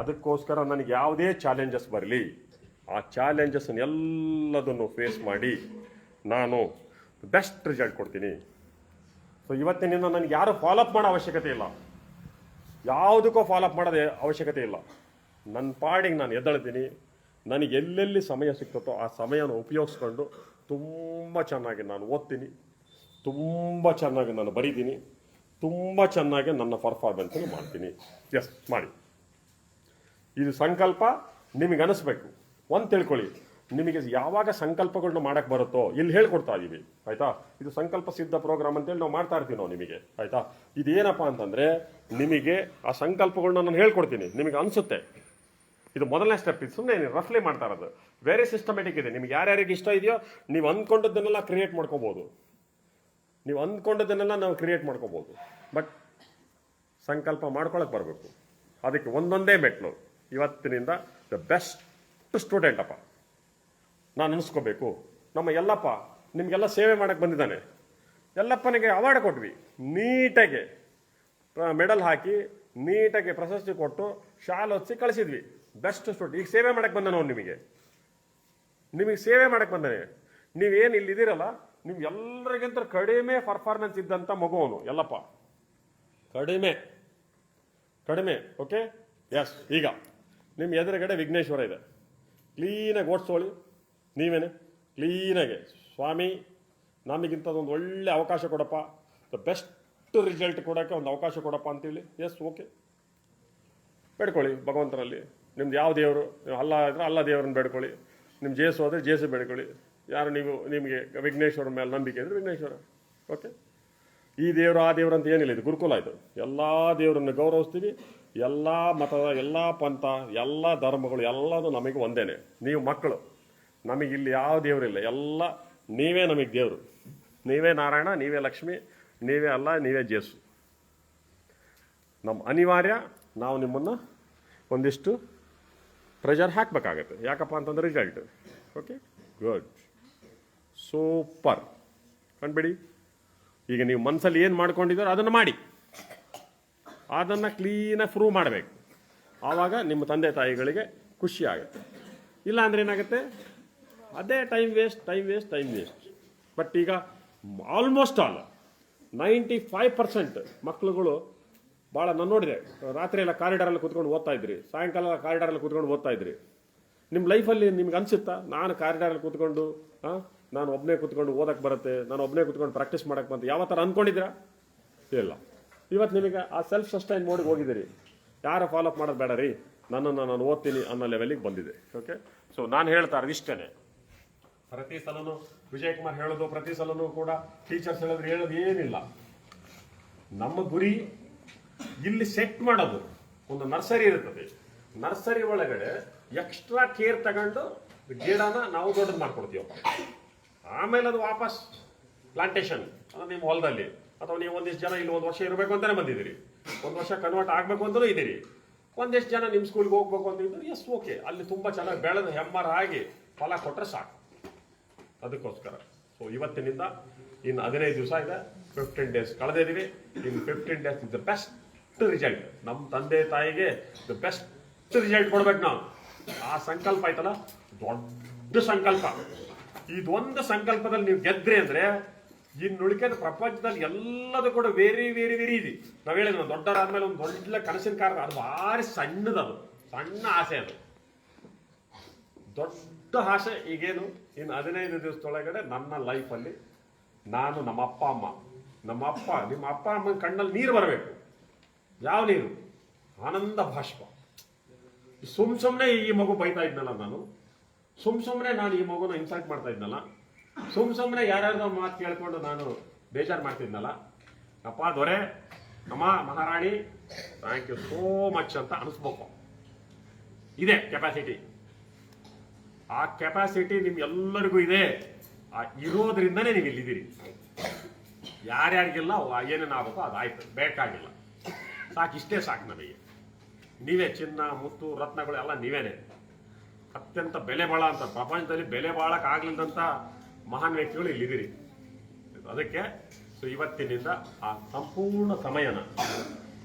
ಅದಕ್ಕೋಸ್ಕರ ನನಗೆ ಯಾವುದೇ ಚಾಲೆಂಜಸ್ ಬರಲಿ, ಆ ಚಾಲೆಂಜಸ್ನ ಎಲ್ಲದನ್ನು ಫೇಸ್ ಮಾಡಿ ನಾನು ಬೆಸ್ಟ್ ರಿಸಲ್ಟ್ ಕೊಡ್ತೀನಿ. ಸೊ ಇವತ್ತಿನಿಂದ ನನಗೆ ಯಾರು ಫಾಲೋಅಪ್ ಮಾಡೋ ಅವಶ್ಯಕತೆ ಇಲ್ಲ, ಯಾವುದಕ್ಕೂ ಫಾಲೋಅಪ್ ಮಾಡೋದೇ ಅವಶ್ಯಕತೆ ಇಲ್ಲ. ನನ್ನ ಪಾಡಿಗೆ ನಾನು ಎದ್ದೇಳ್ತೀನಿ. ನನಗೆ ಎಲ್ಲೆಲ್ಲಿ ಸಮಯ ಸಿಗ್ತತ್ತೋ ಆ ಸಮಯನ ಉಪಯೋಗಿಸ್ಕೊಂಡು ತುಂಬ ಚೆನ್ನಾಗಿ ನಾನು ಓದ್ತೀನಿ, ತುಂಬ ಚೆನ್ನಾಗಿ ನಾನು ಬರೀತೀನಿ, ತುಂಬ ಚೆನ್ನಾಗಿ ನನ್ನ ಪರ್ಫಾರ್ಮೆನ್ಸನ್ನು ಮಾಡ್ತೀನಿ. ಎಸ್ ಮಾಡಿ. ಇದು ಸಂಕಲ್ಪ ನಿಮಗೆ ಅನಿಸ್ಬೇಕು. ಒಂದು ತಿಳ್ಕೊಳ್ಳಿ, ನಿಮಗೆ ಯಾವಾಗ ಸಂಕಲ್ಪಗಳನ್ನ ಮಾಡೋಕ್ಕೆ ಬರುತ್ತೋ ಇಲ್ಲಿ ಹೇಳ್ಕೊಡ್ತಾ ಇದ್ದೀವಿ, ಆಯಿತಾ. ಇದು ಸಂಕಲ್ಪ ಸಿದ್ಧ ಪ್ರೋಗ್ರಾಮ್ ಅಂತೇಳಿ ನಾವು ಮಾಡ್ತಾ ಇರ್ತೀವಿ ನಾವು ನಿಮಗೆ, ಆಯಿತಾ. ಇದೇನಪ್ಪ ಅಂತಂದರೆ ನಿಮಗೆ ಆ ಸಂಕಲ್ಪಗಳನ್ನ ನಾನು ಹೇಳ್ಕೊಡ್ತೀನಿ. ನಿಮಗೆ ಅನಿಸುತ್ತೆ ಇದು ಮೊದಲನೇ ಸ್ಟೆಪ್. ಇದು ಸುಮ್ಮನೆ ರಫ್ಲಿ ಮಾಡ್ತಾ ಇರೋದು, ವೆರಿ ಸಿಸ್ಟಮೆಟಿಕ್ ಇದೆ. ನಿಮ್ಗೆ ಯಾರ್ಯಾರಿಗೆ ಇಷ್ಟ ಇದೆಯೋ ನೀವು ಅಂದ್ಕೊಂಡದ್ದನ್ನೆಲ್ಲ ಕ್ರಿಯೇಟ್ ಮಾಡ್ಕೋಬೋದು, ನೀವು ಅಂದ್ಕೊಂಡದ್ದನ್ನೆಲ್ಲ ನಾವು ಕ್ರಿಯೇಟ್ ಮಾಡ್ಕೋಬೋದು. ಬಟ್ ಸಂಕಲ್ಪ ಮಾಡ್ಕೊಳಕ್ಕೆ ಬರಬೇಕು. ಅದಕ್ಕೆ ಒಂದೊಂದೇ ಮೆಟ್ಲು. ಇವತ್ತಿನಿಂದ ದ ಬೆಸ್ಟ್ ಸ್ಟೂಡೆಂಟ್ ಅಪ್ಪ ನಾನು ಅನಿಸ್ಕೋಬೇಕು. ನಮ್ಮ ಯಲ್ಲಪ್ಪ ನಿಮಗೆಲ್ಲ ಸೇವೆ ಮಾಡೋಕ್ಕೆ ಬಂದಿದ್ದಾನೆ. ಯಲ್ಲಪ್ಪನಿಗೆ ಅವಾರ್ಡ್ ಕೊಟ್ವಿ, ನೀಟಾಗಿ ಮೆಡಲ್ ಹಾಕಿ ನೀಟಾಗಿ ಪ್ರಶಸ್ತಿ ಕೊಟ್ಟು ಶಾಲೆ ಹೊತ್ಸಿ ಕಳಿಸಿದ್ವಿ. Best student. ಈಗ ಸೇವೆ ಮಾಡೋಕ್ಕೆ ಬಂದ ನೋಡಿ, ನಿಮಗೆ ಸೇವೆ ಮಾಡೋಕ್ಕೆ ಬಂದಾನೆ. ನೀವೇನು ಇಲ್ಲಿದ್ದೀರಲ್ಲ, ನೀವು ಎಲ್ಲರಿಗಿಂತ ಕಡಿಮೆ ಪರ್ಫಾರ್ಮೆನ್ಸ್ ಇದ್ದಂಥ ಮಗುವನು ಯಲ್ಲಪ್ಪ. ಕಡಿಮೆ ಓಕೆ. ಎಸ್. ಈಗ ನಿಮ್ಮ ಎದುರುಗಡೆ ವಿಘ್ನೇಶ್ವರ ಇದೆ. ಕ್ಲೀನಾಗಿ ಓಡಿಸೋಳಿ ನೀವೇನೆ ಕ್ಲೀನಾಗಿ, ಸ್ವಾಮಿ ನಮಗಿಂಥದ್ದೊಂದು ಒಳ್ಳೆ ಅವಕಾಶ ಕೊಡಪ್ಪ, ದ ಬೆಸ್ಟ್ ರಿಸಲ್ಟ್ ಕೊಡೋಕ್ಕೆ ಒಂದು ಅವಕಾಶ ಕೊಡಪ್ಪ ಅಂತೇಳಿ. Yes okay. ಬೇಡ್ಕೊಳ್ಳಿ ಭಗವಂತನಲ್ಲಿ. ನಿಮ್ದು ಯಾವ ದೇವರು ಅಲ್ಲ ಇದ್ರೆ ಅಲ್ಲ ದೇವ್ರನ್ನ ಬೇಡ್ಕೊಳ್ಳಿ. ನಿಮ್ಮ ಜೇಸು ಆದರೆ ಜೇಸು ಬೇಡ್ಕೊಳ್ಳಿ. ಯಾರು ನಿಮಗೆ ವಿಘ್ನೇಶ್ವರ ಮೇಲೆ ನಂಬಿಕೆ ಇದ್ರೆ ವಿಘ್ನೇಶ್ವರ. ಓಕೆ. ಈ ದೇವರು ಆ ದೇವರು ಅಂತ ಏನಿಲ್ಲ, ಇದು ಗುರುಕುಲ. ಇದು ಎಲ್ಲ ದೇವರನ್ನು ಗೌರವಿಸ್ತೀವಿ. ಎಲ್ಲ ಮತದ, ಎಲ್ಲ ಪಂಥ, ಎಲ್ಲ ಧರ್ಮಗಳು ಎಲ್ಲದೂ ನಮಗೆ ಒಂದೇನೆ. ನೀವು ಮಕ್ಕಳು, ನಮಗಿಲ್ಲಿ ಯಾವ ದೇವರಿಲ್ಲ. ಎಲ್ಲ ನೀವೇ ನಮಗೆ ದೇವರು. ನೀವೇ ನಾರಾಯಣ, ನೀವೇ ಲಕ್ಷ್ಮಿ, ನೀವೇ ಅಲ್ಲ, ನೀವೇ ಜೇಸು. ನಮ್ಮ ಅನಿವಾರ್ಯ ನಾವು ನಿಮ್ಮನ್ನು ಒಂದಿಷ್ಟು ಪ್ರೆಷರ್ ಹಾಕಬೇಕಾಗತ್ತೆ. ಯಾಕಪ್ಪ ಅಂತಂದ್ರೆ ರಿಸಲ್ಟ್. Okay, good, super. ಕಂಡುಬಿಡಿ. ಈಗ ನೀವು ಮನಸ್ಸಲ್ಲಿ ಏನು ಮಾಡ್ಕೊಂಡಿದ್ದೀರೋ ಅದನ್ನು ಮಾಡಿ, ಅದನ್ನು ಕ್ಲೀನಾಗಿ ಪ್ರೂವ್ ಮಾಡಬೇಕು. ಆವಾಗ ನಿಮ್ಮ ತಂದೆ ತಾಯಿಗಳಿಗೆ ಖುಷಿ ಆಗುತ್ತೆ. ಇಲ್ಲ ಅಂದರೆ ಏನಾಗುತ್ತೆ, ಅದೇ ಟೈಮ್ ವೇಸ್ಟ್. ಬಟ್ ಈಗ ಆಲ್ಮೋಸ್ಟ್ ಆಲ್ 95% ಮಕ್ಕಳುಗಳು ಭಾಳ ನಾನು ನೋಡಿದೆ, ರಾತ್ರಿ ಎಲ್ಲ ಕಾರಿಡಾರಲ್ಲಿ ಕೂತ್ಕೊಂಡು ಓದ್ತಾ ಇದ್ರಿ, ಸಾಯಂಕಾಲ ಕಾರಿಡಾರಲ್ಲಿ ಕೂತ್ಕೊಂಡು ಓದ್ತಾ ಇದ್ರಿ. ನಿಮ್ಮ ಲೈಫಲ್ಲಿ ನಿಮ್ಗೆ ಅನಿಸುತ್ತಾ ನಾನು ಕಾರಿಡಾರಲ್ಲಿ ಕೂತ್ಕೊಂಡು ನಾನು ಒಬ್ಬನೇ ಕೂತ್ಕೊಂಡು ಓದಕ್ಕೆ ಬರುತ್ತೆ, ನಾನು ಒಬ್ಬನೇ ಕೂತ್ಕೊಂಡು ಪ್ರಾಕ್ಟೀಸ್ ಮಾಡೋಕ್ಕೆ ಬಂತು ಯಾವ ಥರ ಅಂದ್ಕೊಂಡಿದ್ದೀರಾ? ಇಲ್ಲ. ಇವತ್ತು ನಿಮಗೆ ಆ ಸೆಲ್ಫ್ ಸಸ್ಟೈನ್ ಮೋಡಿಗೆ ಹೋಗಿದ್ದೀರಿ. ಯಾರು ಫಾಲೋಅಪ್ ಮಾಡೋದು ಬೇಡ ರೀ, ನನ್ನನ್ನು ನಾನು ಓದ್ತೀನಿ ಅನ್ನೋ ಲೆವೆಲಿಗೆ ಬಂದಿದೆ. ಓಕೆ. ಸೊ ನಾನು ಹೇಳ್ತಾ ಇರೋದು ಇಷ್ಟೇ. ಪ್ರತಿ ಸಲನೂ ವಿಜಯ್ ಕುಮಾರ್ ಹೇಳೋದು, ಪ್ರತಿ ಸಲನೂ ಕೂಡ ಟೀಚರ್ಸ್ ಹೇಳೋದು ಏನಿಲ್ಲ. ನಮ್ಮ ಗುರಿ ಇಲ್ಲಿ ಸೆಟ್ ಮಾಡೋದು. ಒಂದು ನರ್ಸರಿ ಇರ್ತದೆ, ನರ್ಸರಿ ಒಳಗಡೆ ಎಕ್ಸ್ಟ್ರಾ ಕೇರ್ ತಗೊಂಡು ಗಿಡನ ನಾವು ದೊಡ್ಡದು ಮಾಡ್ಕೊಡ್ತೀವಪ್ಪ. ಆಮೇಲೆ ಅದು ವಾಪಸ್ ಪ್ಲಾಂಟೇಶನ್ ನಿಮ್ಮ ಹೊಲದಲ್ಲಿ, ಅಥವಾ ನೀವು ಒಂದಿಷ್ಟು ಜನ ಇಲ್ಲಿ 1 ವರ್ಷ ಇರಬೇಕು ಅಂತಲೇ ಬಂದಿದ್ದೀರಿ, 1 ವರ್ಷ ಕನ್ವರ್ಟ್ ಆಗಬೇಕು ಅಂತಲೂ ಇದ್ದೀರಿ, ಒಂದಿಷ್ಟು ಜನ ನಿಮ್ಮ ಸ್ಕೂಲ್ಗೆ ಹೋಗ್ಬೇಕು ಅಂತ ಇದ್ದು, ಎಸ್ ಓಕೆ, ಅಲ್ಲಿ ತುಂಬ ಚೆನ್ನಾಗಿ ಬೆಳೆದು ಹೆಮ್ಮರ ಆಗಿ ಫಲ ಕೊಟ್ಟರೆ ಸಾಕು. ಅದಕ್ಕೋಸ್ಕರ ಸೊ ಇವತ್ತಿನಿಂದ ಇನ್ನು 15 ದಿವಸ ಇದೆ, 15 ಡೇಸ್ ಕಳೆದಿದ್ದೀವಿ. ಇನ್ನು 15 days is the best result. ನಮ್ಮ ತಂದೆ ತಾಯಿಗೆ ದ ಬೆಸ್ಟ್ ರಿಸಲ್ಟ್ ಕೊಡ್ಬೇಕು ನಾವು. ಆ ಸಂಕಲ್ಪ ಆಯ್ತಲ್ಲ, ದೊಡ್ಡ ಸಂಕಲ್ಪ. ಇದೊಂದು ಸಂಕಲ್ಪದಲ್ಲಿ ನೀವು ಗೆದ್ರಿ ಅಂದರೆ ಇನ್ನು ಉಳಿಕೆದ ಪ್ರಪಂಚದಲ್ಲಿ ಎಲ್ಲದೂ ಕೂಡ ವೆರಿ ವೆರಿ ವೆರಿ ಇದೆ. ನಾವು ಹೇಳಿದ್ವಿ ದೊಡ್ಡವರಾದ್ಮೇಲೆ ಒಂದು ದೊಡ್ಡ ಕನಸಿನ ಕಾರಣ, ಅದು ಭಾರಿ ಸಣ್ಣದದು, ಸಣ್ಣ ಆಸೆ. ಅದು ದೊಡ್ಡ ಆಸೆ. ಈಗೇನು ಇನ್ನು 15 ದಿವಸದೊಳಗಡೆ ನನ್ನ ಲೈಫಲ್ಲಿ ನಾನು ನಮ್ಮ ಅಪ್ಪ ನಿಮ್ಮ ಅಪ್ಪ ಅಮ್ಮನ ಕಣ್ಣಲ್ಲಿ ನೀರು ಬರಬೇಕು. ಯಾವ ನೀರು? ಆನಂದ ಬಾಷ್ಪ. ಸುಮ್ಮನೆ ಈ ಮಗು ಬೈತಾ ಇದ್ನಲ್ಲ ನಾನು, ಸುಮ್ಮನೆ ನಾನು ಈ ಮಗುನ ಇನ್ಸಲ್ಟ್ ಮಾಡ್ತಾ ಇದ್ನಲ್ಲ, ಸುಮ್ಮನೆ ಯಾರ್ಯಾರ್ದೋ ಮಾತು ಕೇಳ್ಕೊಂಡು ನಾನು ಬೇಜಾರು ಮಾಡ್ತಿದ್ನಲ್ಲ, ಅಪ್ಪ ದೊರೆ, ಅಮ್ಮ ಮಹಾರಾಣಿ, ಥ್ಯಾಂಕ್ ಯು ಸೋ ಮಚ್ ಅಂತ ಅನಿಸ್ಬೇಕು. ಇದೆ ಕೆಪಾಸಿಟಿ. ಆ ಕೆಪಾಸಿಟಿ ನಿಮ್ಗೆಲ್ಲರಿಗೂ ಇದೆ. ಇರೋದ್ರಿಂದನೇ ನೀವು ಇಲ್ಲಿದ್ದೀರಿ. ಯಾರ್ಯಾರಿಗೆಲ್ಲ ಏನೇನಾಗಬೇಕೋ ಅದಾಯ್ತು, ಬೇಕಾಗಿಲ್ಲ. ಸಾಕು, ಇಷ್ಟೇ ಸಾಕು ನಮಗೆ. ನೀವೇ ಚಿನ್ನ, ಮುತ್ತು, ರತ್ನಗಳು ಎಲ್ಲ ನೀವೇನೆ. ಅತ್ಯಂತ ಬೆಲೆ ಬಾಳ ಅಂತ ಪ್ರಪಂಚದಲ್ಲಿ ಬೆಲೆ ಬಾಳಕ್ಕಾಗ್ಲಿಲ್ಲದಂಥ ಮಹಾನ್ ವ್ಯಕ್ತಿಗಳು ಇಲ್ಲಿದ್ದೀರಿ. ಅದಕ್ಕೆ ಸೊ ಇವತ್ತಿನಿಂದ ಆ ಸಂಪೂರ್ಣ ಸಮಯನ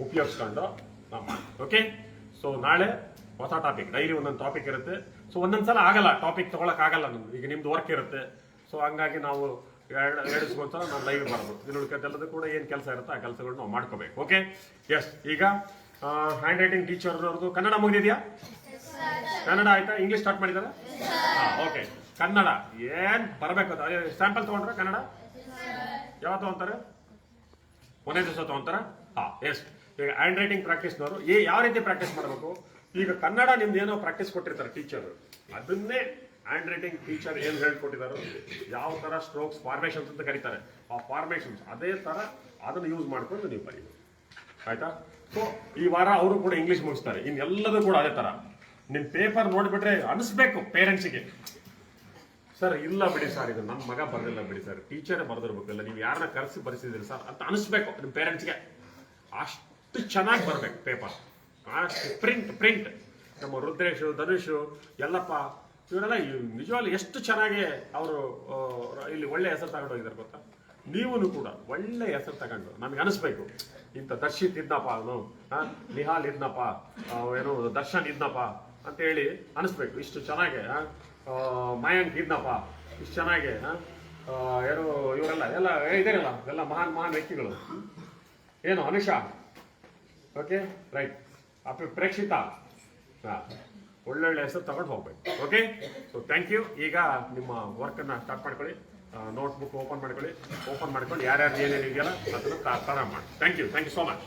ಉಪಯೋಗಿಸ್ಕೊಂಡು ನಾವು ಮಾಡಿ. ಓಕೆ, ಸೊ ನಾಳೆ ಹೊಸ ಟಾಪಿಕ್, ಡೈಲಿ ಒಂದೊಂದು ಟಾಪಿಕ್ ಇರುತ್ತೆ. ಸೊ ಒಂದೊಂದ್ಸಲ ಆಗಲ್ಲ, ಟಾಪಿಕ್ ತೊಗೊಳಕ್ಕಾಗಲ್ಲ ನಮ್ದು. ಈಗ ನಿಮ್ದು ವರ್ಕ್ ಇರುತ್ತೆ. ಸೊ ಹಂಗಾಗಿ ನಾವು ಎರಡಿಸ್ಕೊಂತ ನಾನು ಲೈವ್ ಬರ್ಬೋದು. ಇದೆಲ್ಲದೂ ಕೂಡ ಏನು ಕೆಲಸ ಇರುತ್ತೆ ಆ ಕೆಲಸಗಳು ನಾವು ಮಾಡ್ಕೋಬೇಕು. Okay, yes. ಈಗ ಹ್ಯಾಂಡ್ ರೈಟಿಂಗ್ ಟೀಚರ್ ಅವ್ರದ್ದು ಕನ್ನಡ ಮುಗಿದಿದೆಯಾ? ಕನ್ನಡ ಆಯ್ತಾ? ಇಂಗ್ಲೀಷ್ ಸ್ಟಾರ್ಟ್ ಮಾಡಿದಾರೆ? ಓಕೆ. ಕನ್ನಡ ಏನು ಬರಬೇಕು? ಸ್ಯಾಂಪಲ್ ತೊಗೊಂಡ್ರೆ ಕನ್ನಡ ಯಾವತ್ತು ತೊಗೊಂತಾರೆ? ಒಂದೇ ದಿವಸ ತೊಗೊಂತಾರ? ಎಸ್. ಈಗ ಹ್ಯಾಂಡ್ ರೈಟಿಂಗ್ ಪ್ರಾಕ್ಟೀಸ್ನವರು ಯಾವ ರೀತಿ ಪ್ರಾಕ್ಟೀಸ್ ಮಾಡಬೇಕು? ಈಗ ಕನ್ನಡ ನಿಮ್ದು ಏನೋ ಪ್ರಾಕ್ಟೀಸ್ ಕೊಟ್ಟಿರ್ತಾರೆ ಟೀಚರ್, ಅದನ್ನೇ ಹ್ಯಾಂಡ್ ರೈಟಿಂಗ್ ಟೀಚರ್ ಏನು ಹೇಳ್ಕೊಟ್ಟಿದ್ದಾರೆ, ಯಾವ ಥರ ಸ್ಟ್ರೋಕ್ಸ್ ಫಾರ್ಮೇಷನ್ಸ್ ಅಂತ ಕರೀತಾರೆ, ಆ ಫಾರ್ಮೇಷನ್ಸ್ ಅದೇ ಥರ ಅದನ್ನು ಯೂಸ್ ಮಾಡ್ಕೊಂಡು ನೀವು ಬರೀಬೇಕು. ಆಯ್ತಾ? ಸೊ ಈ ವಾರ ಅವರು ಕೂಡ ಇಂಗ್ಲೀಷ್ ಮುಗಿಸ್ತಾರೆ. ಇನ್ನೆಲ್ಲದೂ ಕೂಡ ಅದೇ ಥರ. ನಿಮ್ಮ ಪೇಪರ್ ನೋಡಿಬಿಟ್ರೆ ಅನಿಸ್ಬೇಕು ಪೇರೆಂಟ್ಸಿಗೆ, ಸರ್ ಇಲ್ಲ ಬಿಡಿ ಸರ್, ಇದು ನನ್ನ ಮಗ ಬರೆದಿಲ್ಲ ಬಿಡಿ ಸರ್, ಟೀಚರೇ ಬರೆದಿರ್ಬೇಕಲ್ಲ, ನೀವು ಯಾರನ್ನ ಕರೆಸಿ ಬರೆಸಿದ್ದೀರಿ ಸರ್ ಅಂತ ಅನಿಸ್ಬೇಕು ನಿಮ್ಮ ಪೇರೆಂಟ್ಸ್ಗೆ. ಅಷ್ಟು ಚೆನ್ನಾಗಿ ಬರಬೇಕು ಪೇಪರ್. ಪ್ರಿಂಟ್ ನಮ್ಮ ರುದ್ರೇಶು, ಧನುಷು, ಯಲ್ಲಪ್ಪ ಇವರೆಲ್ಲ ನಿಜವಾಗ್ಲೂ ಎಷ್ಟು ಚೆನ್ನಾಗಿ ಅವರು ಇಲ್ಲಿ ಒಳ್ಳೆ ಹೆಸರು ತಗೊಂಡೋಗಿದ್ದಾರೆ ಗೊತ್ತಾ? ನೀವೂ ಕೂಡ ಒಳ್ಳೆ ಹೆಸರು ತಗೊಂಡು ನಮಗೆ ಅನಿಸ್ಬೇಕು, ಇಂಥ ದರ್ಶಿತ್ ಇದ್ನಪ್ಪ, ಅವನು ನಿಹಾಲ್ ಇದ್ನಪ್ಪ, ಏನು ದರ್ಶನ್ ಇದ್ನಪ್ಪ ಅಂತ ಹೇಳಿ ಅನಿಸ್ಬೇಕು. ಇಷ್ಟು ಚೆನ್ನಾಗಿ ಮಯಾಂಕ್ ಇದ್ನಪ್ಪ, ಇಷ್ಟು ಚೆನ್ನಾಗಿ ಏನು ಇವರೆಲ್ಲ ಎಲ್ಲ ಇದಾರಲ್ಲ, ಎಲ್ಲ ಮಹಾನ್ ವ್ಯಕ್ತಿಗಳು. ಏನು ಅನುಷಾ, ಓಕೆ ರೈಟ್, ಪ್ರೇಕ್ಷಿತಾ, ಒಳ್ಳೊಳ್ಳೆ ಹೆಸರು ತಗೊಂಡು ಹೋಗ್ಬೇಕು. Okay, so thank you. ಈಗ ನಿಮ್ಮ ವರ್ಕನ್ನು ಸ್ಟಾರ್ಟ್ ಮಾಡ್ಕೊಳ್ಳಿ. ನೋಟ್ಬುಕ್ ಓಪನ್ ಮಾಡ್ಕೊಳ್ಳಿ. ಓಪನ್ ಮಾಡ್ಕೊಂಡು ಯಾರ್ಯಾರು ಏನೇನು ಇದೆಯಲ್ಲ ಅದನ್ನು ಪ್ರಾರಂಭ ಮಾಡಿ. Thank you so much.